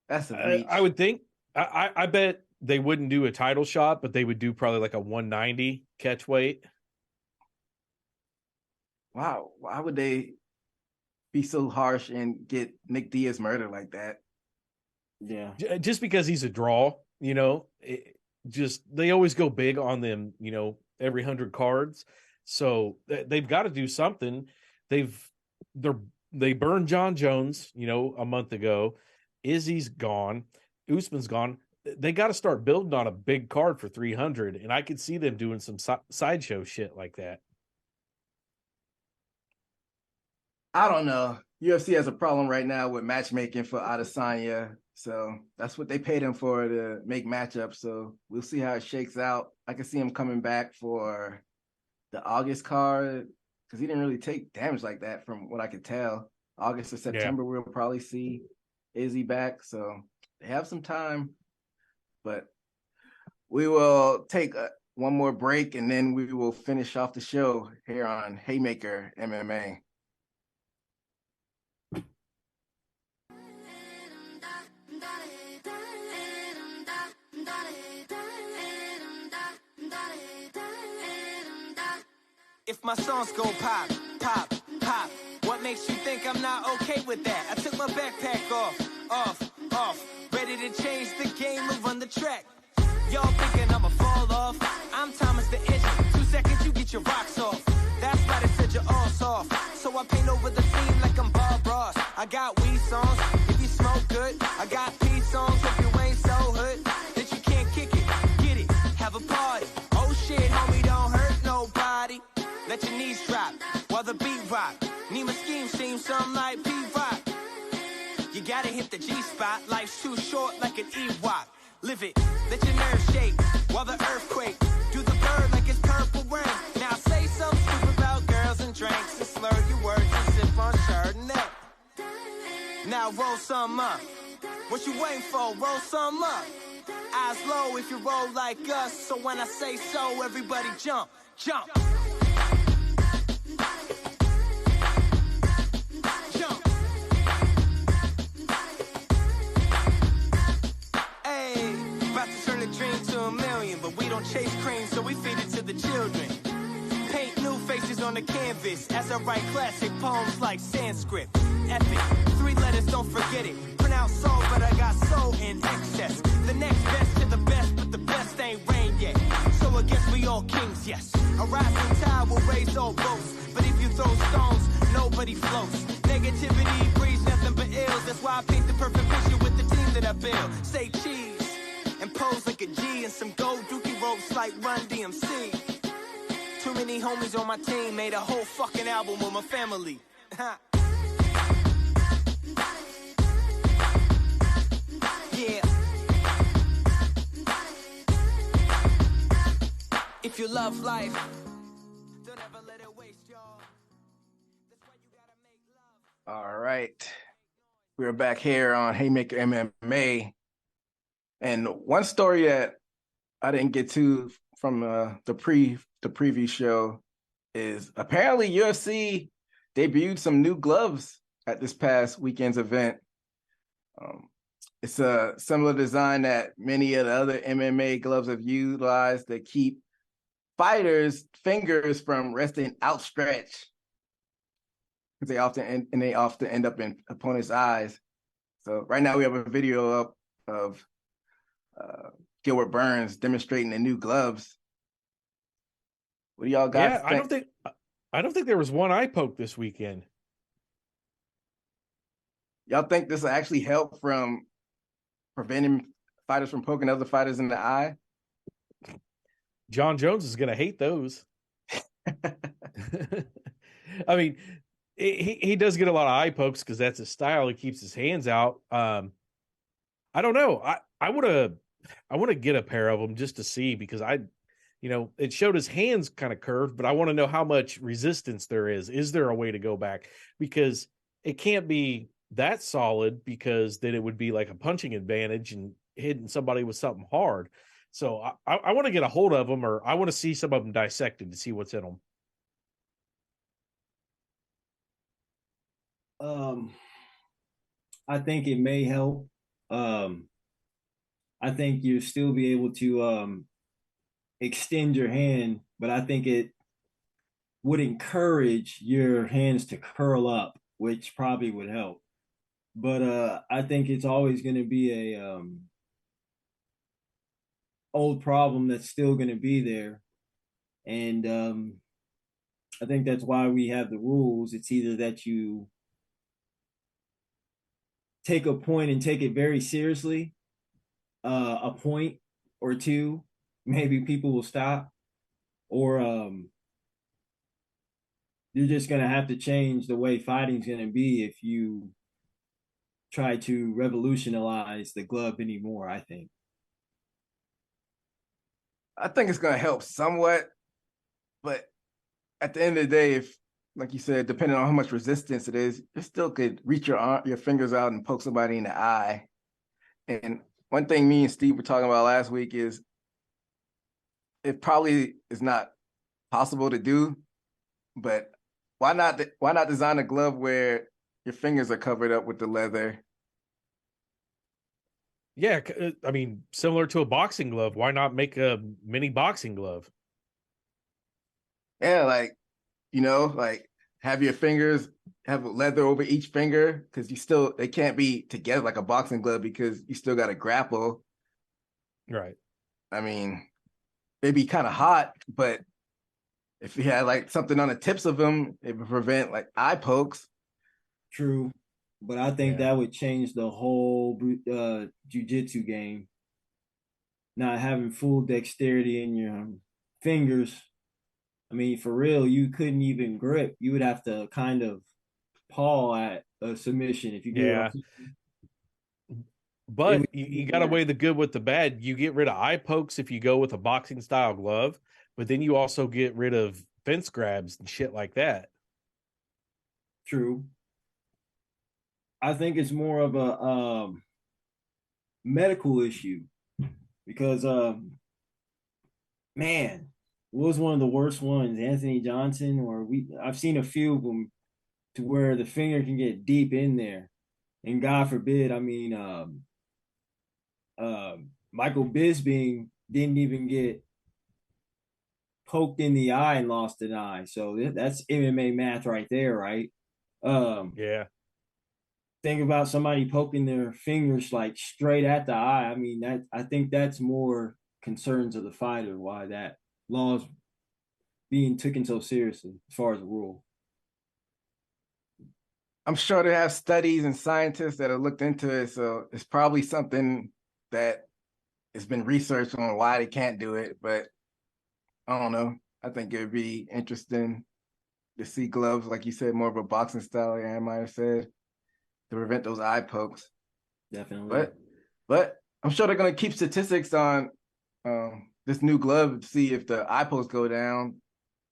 That's a reach. I would think. I bet they wouldn't do a title shot, but they would do probably like a 190 catch weight. Wow. Why would they be so harsh and get Nick Diaz murdered like that? Yeah. Just because he's a draw, they always go big on them, every 100 cards. So they've got to do something. They burned John Jones, a month ago. Izzy's gone. Usman's gone. They got to start building on a big card for 300, and I could see them doing some sideshow shit like that. I don't know. UFC has a problem right now with matchmaking for Adesanya, so that's what they paid him for, to make matchups. So we'll see how it shakes out. I can see him coming back for the August card because he didn't really take damage like that from what I could tell. August or September, We'll probably see Izzy back, so they have some time. But we will take one more break, and then we will finish off the show here on Haymaker MMA. If my songs go pop, pop, pop, what makes you think I'm not okay with that? I took my backpack off, ready to change the game and run the track. Y'all thinking I'ma fall off? I'm Thomas the Engine. 2 seconds, you get your rocks off. That's why they said you're all soft. So I paint over the scene like I'm Bob Ross. I got weed songs, if you smoke good. I got P songs, if you ain't so hood. That you can't kick it, get it, have a party. Oh shit, homie, don't hurt nobody. Let your knees drop while the beat rock. Need my scheme seem something like P-Rock. You gotta hit the G-spot. Life's too short like an Ewok. Live it, let your nerves shake while the earthquake. Do the bird like it's purple rain. Now say something stupid about girls and drinks and slur your words and sip on Chardonnay. Now roll some up. What you waiting for? Roll some up. Eyes low if you roll like us. So when I say so, everybody jump, jump. But we don't chase cream, so we feed it to the children. Paint new faces on the canvas as I write classic poems like Sanskrit. Epic, 3 letters, don't forget it. Pronounce soul, but I got soul in excess. The next best to the best, but the best ain't rain yet. So So I guess we all kings, yes. A rising tide will raise all boats. But if you throw stones, nobody floats. Negativity breeds nothing but ills. That's why I paint the perfect picture with the team that I build. Say cheese and pose like a G and some gold dookie ropes like Run DMC. Too many homies on my team, made a whole fucking album with my family. Yeah. If you love life, don't ever let it waste, y'all. That's why you gotta make love. All right. We're back here on Haymaker MMA. And one story that I didn't get to from the preview show is apparently UFC debuted some new gloves at this past weekend's event. It's a similar design that many of the other MMA gloves have utilized to keep fighters' fingers from resting outstretched. They often end up in opponents' eyes. So right now we have a video up of Gilbert Burns demonstrating the new gloves. What do y'all guys think? I don't think there was one eye poke this weekend. Y'all think this will actually help from preventing fighters from poking other fighters in the eye? John Jones is going to hate those. I mean, he does get a lot of eye pokes because that's his style. He keeps his hands out. I don't know. I want to get a pair of them just to see, because it showed his hands kind of curved, but I want to know how much resistance there is. Is there a way to go back? Because it can't be that solid, because then it would be like a punching advantage and hitting somebody with something hard. So I want to get a hold of them, or I want to see some of them dissected to see what's in them. I think it may help. I think you'll still be able to extend your hand, but I think it would encourage your hands to curl up, which probably would help. But I think it's always going to be a old problem that's still going to be there. And I think that's why we have the rules. It's either that you take a point and take it very seriously, a point or two, maybe people will stop, or you're just going to have to change the way fighting's going to be if you try to revolutionize the glove anymore, I think. I think it's going to help somewhat, but at the end of the day, if, like you said, depending on how much resistance it is, you still could reach your fingers out and poke somebody in the eye. And one thing me and Steve were talking about last week is it probably is not possible to do, but why not design a glove where your fingers are covered up with the leather? Yeah, I mean, similar to a boxing glove. Why not make a mini boxing glove? Yeah, like have your fingers have leather over each finger, because they can't be together like a boxing glove, because you still got to grapple. Right. I mean, it'd be kind of hot, but if you had like something on the tips of them, it would prevent like eye pokes. True. But I think that would change the whole jiu-jitsu game. Not having full dexterity in your fingers. I mean, for real, you couldn't even grip. You would have to kind of paw at a submission if you get what I'm saying. But you got to weigh the good with the bad. You get rid of eye pokes if you go with a boxing style glove, but then you also get rid of fence grabs and shit like that. True. I think it's more of a medical issue, because man, what was one of the worst ones? Anthony Johnson, or I've seen a few of them to where the finger can get deep in there, and God forbid, I mean, Michael Bisping didn't even get poked in the eye and lost an eye. So that's MMA math right there, right? Yeah. Think about somebody poking their fingers like straight at the eye. I mean, I think that's more concerns of the fighter, why that law is being taken so seriously as far as the rule. I'm sure they have studies and scientists that have looked into it, so it's probably something that has been researched on why they can't do it, but I don't know. I think it would be interesting to see gloves, like you said, more of a boxing style, like I might have said, to prevent those eye pokes. Definitely. But I'm sure they're going to keep statistics on this new glove to see if the eye pokes go down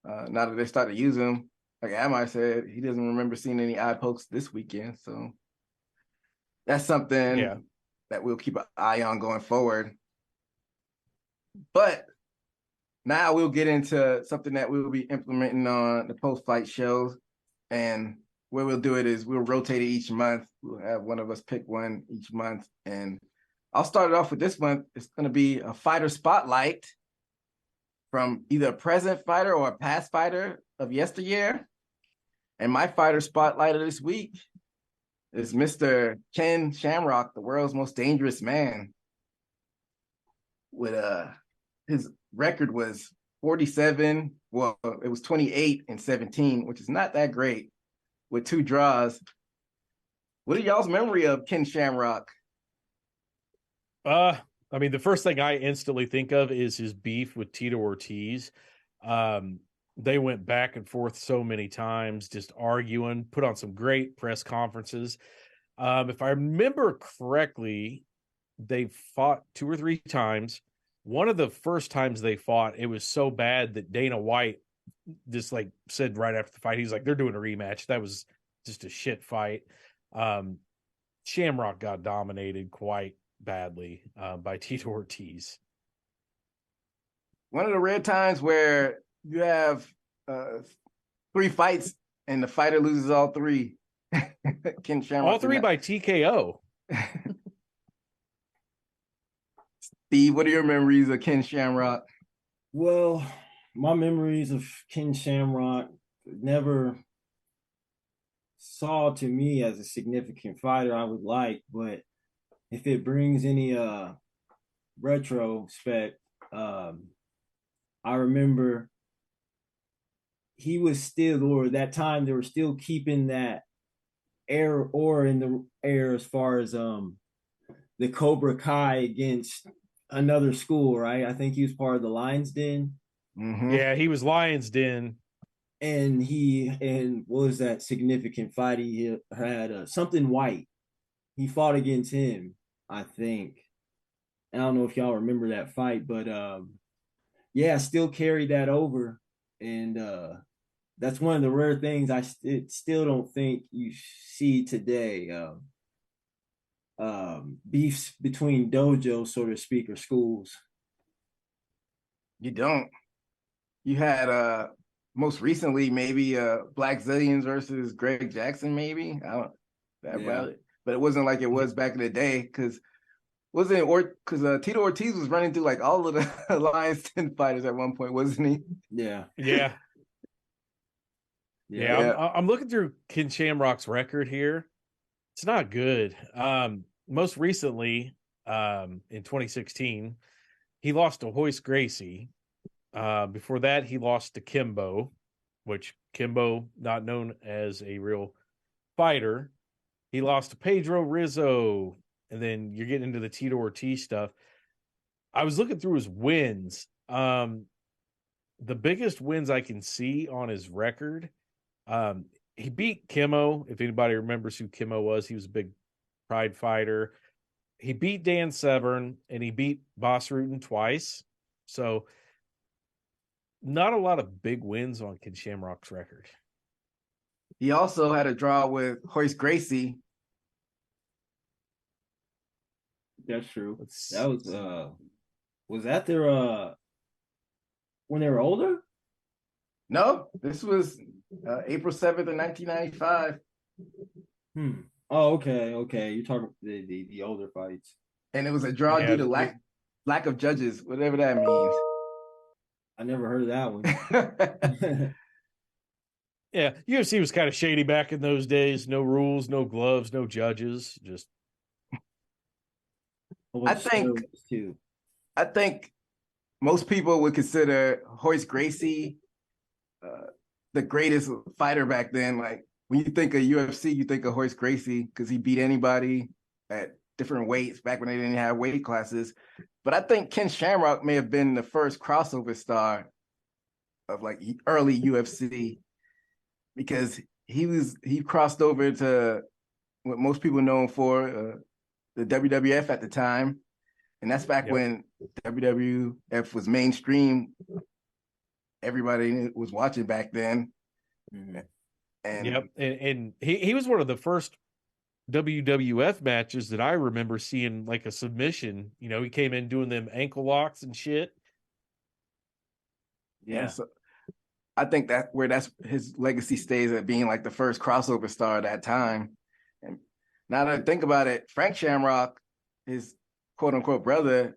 now that they start to use them. Like Amai said, he doesn't remember seeing any eye pokes this weekend. So that's something that we'll keep an eye on going forward. But now we'll get into something that we'll be implementing on the post-fight shows. And where we'll do it is we'll rotate it each month. We'll have one of us pick one each month. And I'll start it off with this month. It's going to be a fighter spotlight from either a present fighter or a past fighter of yesteryear. And my fighter spotlight of this week is Mr. Ken Shamrock, the world's most dangerous man. With his record was 47. Well, it was 28-17, which is not that great, with 2 draws. What are y'all's memory of Ken Shamrock? I mean, the first thing I instantly think of is his beef with Tito Ortiz. They went back and forth so many times, just arguing, put on some great press conferences. If I remember correctly, they fought 2 or 3 times. One of the first times they fought, it was so bad that Dana White just like said right after the fight, he's like, they're doing a rematch. That was just a shit fight. Shamrock got dominated quite badly by Tito Ortiz. One of the rare times where you have 3 fights and the fighter loses all 3. Ken Shamrock. All 3 by TKO. Steve, what are your memories of Ken Shamrock? Well, my memories of Ken Shamrock never saw to me as a significant fighter I would like, but if it brings any retrospect, I remember he was still, or that time they were still keeping that air or in the air as far as the Cobra Kai against another school, right? I think he was part of the Lions Den. Mm-hmm. Yeah, he was Lions Den. And what was that significant fight he had? Something White. He fought against him, I think. And I don't know if y'all remember that fight, but yeah, still carried that over. And that's one of the rare things I still don't think you see today. Beefs between dojos, so to speak, or schools. You don't. You had most recently maybe Black Zillions versus Greg Jackson, maybe. I don't about it, but it wasn't like it was back in the day because Tito Ortiz was running through like all of the Lions 10 fighters at one point, wasn't he? Yeah. I'm looking through Ken Shamrock's record here. It's not good. Most recently, in 2016, he lost to Hoist Gracie. Before that, he lost to Kimbo, which Kimbo, not known as a real fighter. He lost to Pedro Rizzo, and then you're getting into the Tito Ortiz stuff. I was looking through his wins. The biggest wins I can see on his record, he beat Kimmo. If anybody remembers who Kimmo was, he was a big Pride fighter. He beat Dan Severn, and he beat Boss Rutan twice. So not a lot of big wins on Ken Shamrock's record. He also had a draw with Hoist Gracie. That's true. That was that their when they were older? No, this was April 7th of 1995. Oh, okay. You're talking the older fights. And it was a draw due to lack of judges, whatever that means. I never heard of that one. Yeah, UFC was kind of shady back in those days. No rules, no gloves, no judges. Just I think most people would consider Horace Gracie the greatest fighter back then. Like when you think of UFC, you think of Horace Gracie because he beat anybody at different weights back when they didn't have weight classes. But I think Ken Shamrock may have been the first crossover star of like early UFC because he crossed over to what most people know him for, the WWF at the time. And that's back when WWF was mainstream. Everybody was watching back then. And he was one of the first WWF matches that I remember seeing like a submission. You know, he came in doing them ankle locks and shit. Yeah. So I think that's his legacy stays at being like the first crossover star at that time. And now that I think about it, Frank Shamrock, his quote unquote brother,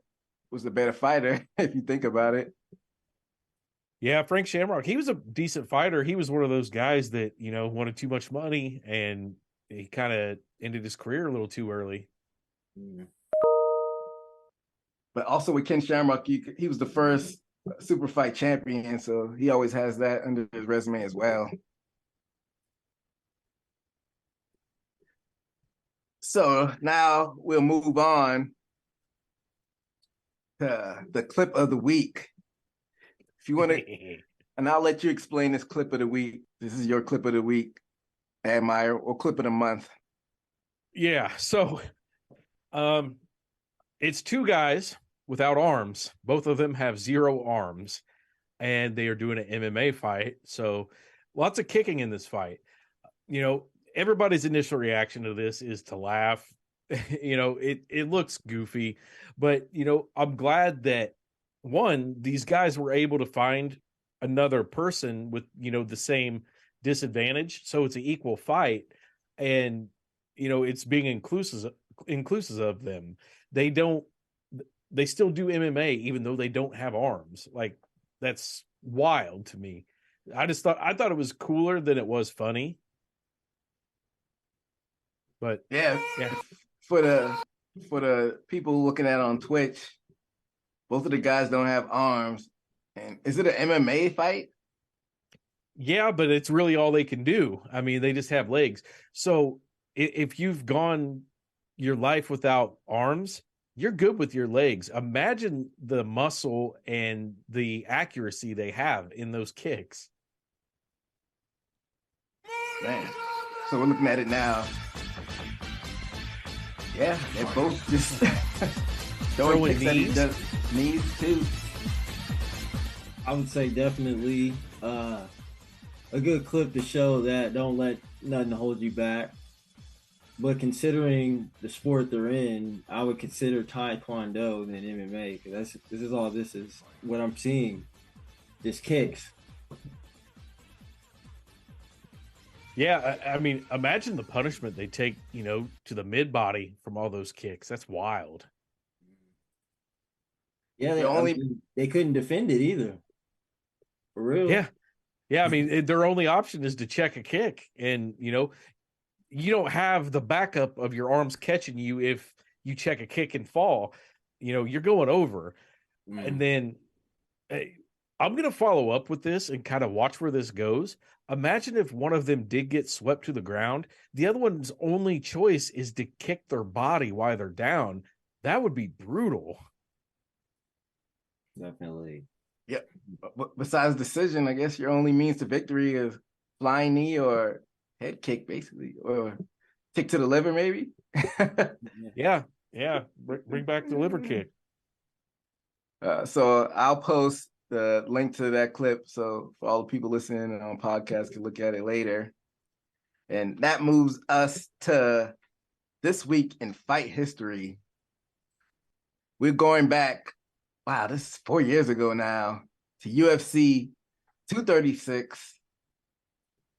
was the better fighter, if you think about it. Yeah, Frank Shamrock, he was a decent fighter. He was one of those guys that, you know, wanted too much money and he kind of ended his career a little too early. But also with Ken Shamrock, he was the first super fight champion, so he always has that under his resume as well. So now we'll move on to the clip of the week. If you want to, and I'll let you explain this clip of the week. This is your clip of the week, Admire, or clip of the month. Yeah, so it's two guys without arms. Both of them have 0 arms, and they are doing an MMA fight. So lots of kicking in this fight. You know, everybody's initial reaction to this is to laugh. You know, it looks goofy, but, you know, I'm glad that, one, these guys were able to find another person with, you know, the same disadvantage. So it's an equal fight. And, you know, it's being inclusive of them. They still do MMA, even though they don't have arms. Like, that's wild to me. I thought it was cooler than it was funny. But yeah. For the people looking at it on Twitch, both of the guys don't have arms. And is it an MMA fight? Yeah, but it's really all they can do. I mean, they just have legs. So if you've gone your life without arms, you're good with your legs. Imagine the muscle and the accuracy they have in those kicks. Man. So we're looking at it now. Yeah, they're both just throwing knees. Knees too. I would say definitely a good clip to show that don't let nothing hold you back. But considering the sport they're in, I would consider Taekwondo than MMA because this is what I'm seeing. Just kicks. Yeah, I mean, imagine the punishment they take, you know, to the mid body from all those kicks. That's wild. Yeah, they couldn't defend it either. For real. Yeah. I mean, their only option is to check a kick, and you know, you don't have the backup of your arms catching you if you check a kick and fall. You know, you're going over, and then I'm going to follow up with this and kind of watch where this goes. Imagine if one of them did get swept to the ground. The other one's only choice is to kick their body while they're down. That would be brutal. Definitely. Yeah. But besides decision, I guess your only means to victory is flying knee or head kick, basically, or kick to the liver, maybe. Yeah. Bring back the liver kick. So I'll post the link to that clip so for all the people listening on podcast can look at it later. And that moves us to this week in fight history. We're going back, wow, this is 4 years ago now, to UFC 236,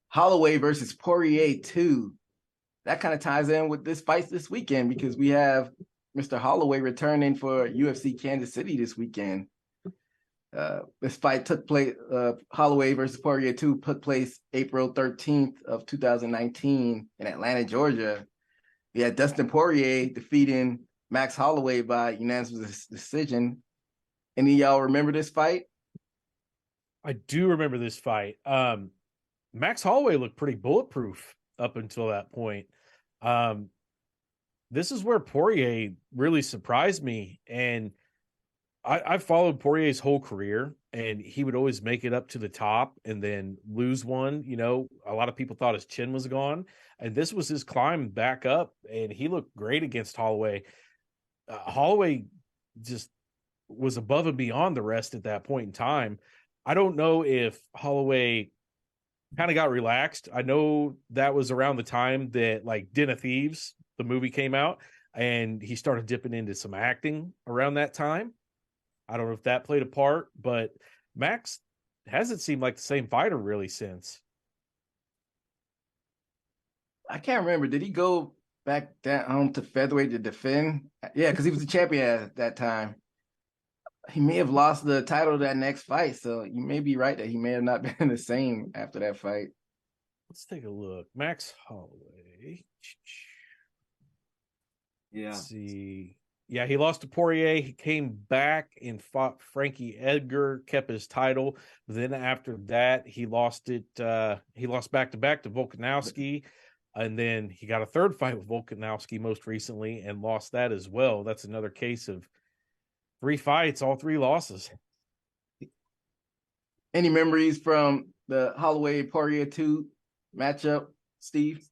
Holloway versus Poirier 2. That kind of ties in with this fight this weekend because we have Mr. Holloway returning for UFC Kansas City this weekend. This fight took place, Holloway versus Poirier 2 took place April 13th of 2019 in Atlanta, Georgia. We had Dustin Poirier defeating Max Holloway by unanimous decision. Any of y'all remember this fight? I do remember this fight. Max Holloway looked pretty bulletproof up until that point. This is where Poirier really surprised me. And I followed Poirier's whole career, and he would always make it up to the top and then lose one. You know, a lot of people thought his chin was gone, and this was his climb back up, and he looked great against Holloway. Holloway just was above and beyond the rest at that point in time. I don't know if Holloway kind of got relaxed. I know that was around the time that like Den of Thieves, the movie, came out, and he started dipping into some acting around that time. I don't know if that played a part, but Max hasn't seemed like the same fighter really since. I can't remember. Did he go back down to featherweight to defend? Yeah, because he was the champion at that time. He may have lost the title that next fight, so you may be right that he may have not been the same after that fight. Let's take a look. Max Holloway. Yeah. Let's see. Yeah, he lost to Poirier. He came back and fought Frankie Edgar, kept his title. Then after that, he lost it. He lost back-to-back to Volkanovski. And then he got a third fight with Volkanovski most recently and lost that as well. That's another case of 3 fights, all 3 losses. Any memories from the Holloway Poirier 2 matchup, Steve?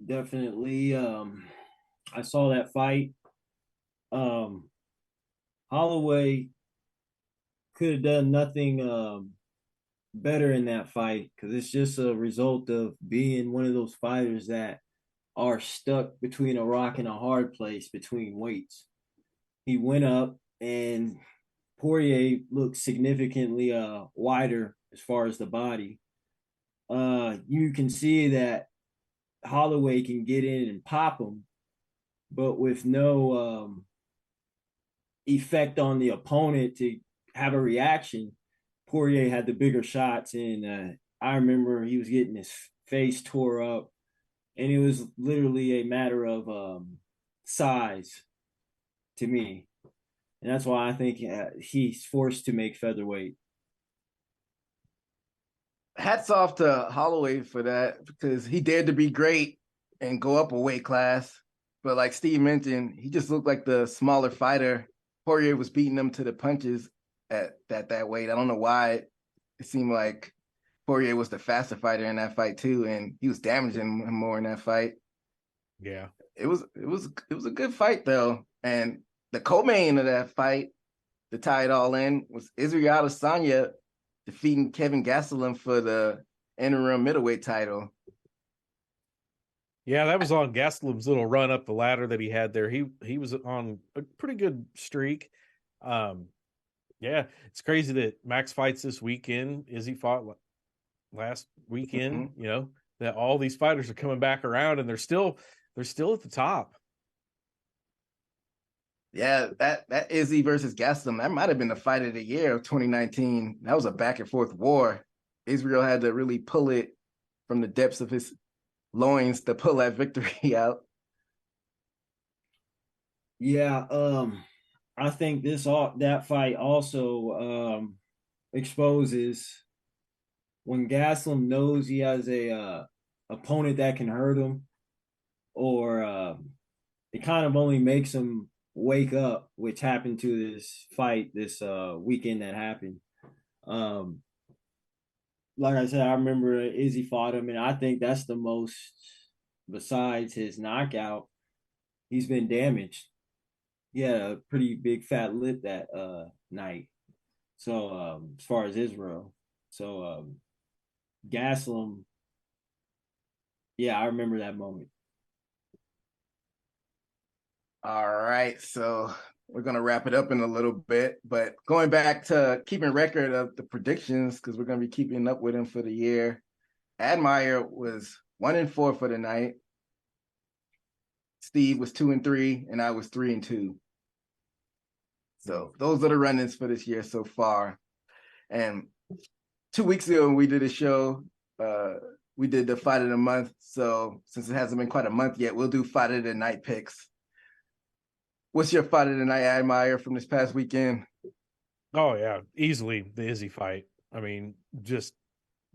Definitely. I saw that fight. Holloway could have done nothing better in that fight because it's just a result of being one of those fighters that are stuck between a rock and a hard place between weights. He went up, and Poirier looked significantly wider as far as the body. You can see that Holloway can get in and pop him, but with no effect on the opponent to have a reaction. Poirier had the bigger shots, and I remember he was getting his face tore up, and it was literally a matter of size to me, and that's why I think he's forced to make featherweight. Hats off to Holloway for that, because he dared to be great and go up a weight class. But like Steve mentioned, he just looked like the smaller fighter. Poirier was beating him to the punches at that weight. I don't know why. It seemed like Poirier was the faster fighter in that fight too, and he was damaging him more in that fight. Yeah. It was a good fight though. And the co-main of that fight to tie it all in was Israel Adesanya defeating Kevin Gastelum for the interim middleweight title. Yeah, that was on Gastelum's little run up the ladder that he had there. He was on a pretty good streak. Yeah, it's crazy that Max fights this weekend. Izzy fought last weekend. You know, that all these fighters are coming back around, and they're still at the top. Yeah, that Izzy versus Gastelum, that might have been the fight of the year of 2019. That was a back and forth war. Israel had to really pull it from the depths of his loins to pull that victory out. Yeah, I think that fight also exposes when Gaslam knows he has a opponent that can hurt him, or it kind of only makes him wake up, which happened to this fight this weekend that happened. Like I said, I remember Izzy fought him, and I think that's the most, besides his knockout, he's been damaged. He had a pretty big fat lip that night. So as far as Israel, so Gaslam, yeah, I remember that moment. All right, so we're going to wrap it up in a little bit, but going back to keeping record of the predictions, because we're going to be keeping up with them for the year. Admire was 1-4 for the night. Steve was 2-3, and I was 3-2. So those are the run-ins for this year so far. And 2 weeks ago when we did a show, we did the fight of the month. So since it hasn't been quite a month yet, we'll do fight of the night picks. What's your fight of the night, Admire, from this past weekend? Oh yeah, easily the Izzy fight. I mean, just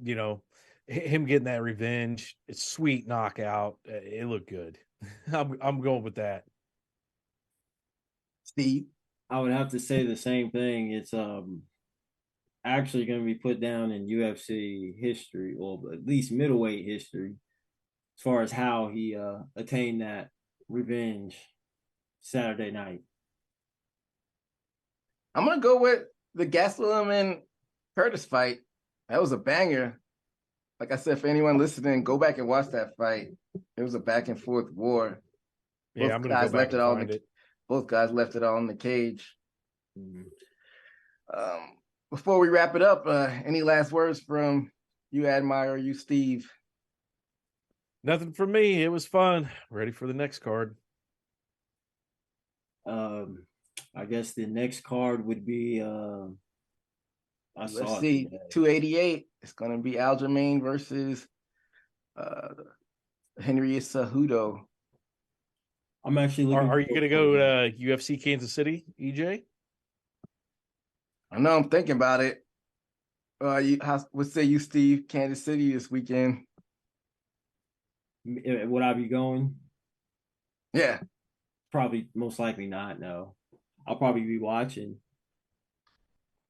him getting that revenge. It's sweet knockout. It looked good. I'm going with that. Steve. I would have to say the same thing. It's actually going to be put down in UFC history, or at least middleweight history, as far as how he attained that revenge Saturday night. I'm gonna go with the Gastelum and Curtis fight. That was a banger. Like I said, for anyone listening, go back and watch that fight. It was a back and forth war. Yeah, I'm gonna go back and find it. Both guys left it all in the cage. Mhm. Before we wrap it up, any last words from you, Admire, or you, Steve? Nothing for me. It was fun. Ready for the next card. I guess the next card would be UFC 288. It's going to be Aljamain versus Henry Cejudo. I'm actually looking. Are you going to go UFC Kansas City, EJ? I know I'm thinking about it. What say you, Steve? Kansas City this weekend. Would I be going? Yeah. Probably, most likely not. No, I'll probably be watching.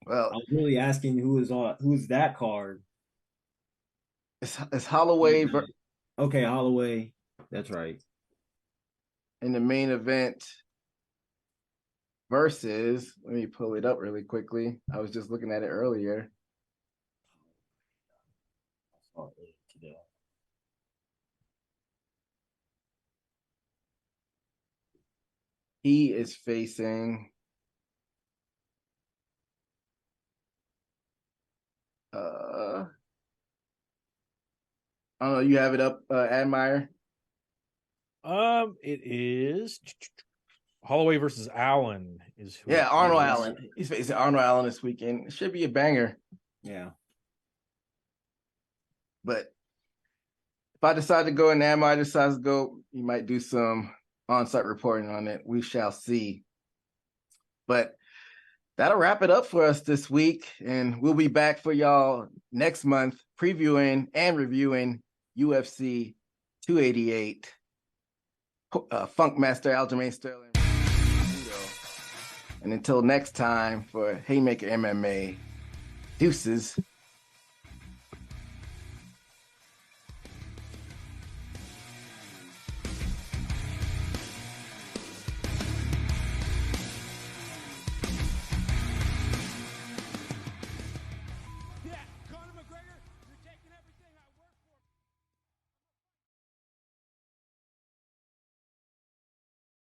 Well, I was really asking who's that card. It's Holloway. Okay, Holloway. That's right. In the main event versus, let me pull it up really quickly. I was just looking at it earlier. He is facing I don't know, you have it up, Admire? It is Holloway versus Allen is who. Yeah, Arnold Allen. He's facing Arnold Allen this weekend. It should be a banger. Yeah. But if I decide to go and Admire decides to go, you might do some on-site reporting on it. We shall see. But that'll wrap it up for us this week. And we'll be back for y'all next month previewing and reviewing UFC 288. Funkmaster Aljamain Sterling. And until next time, for Haymaker MMA, deuces.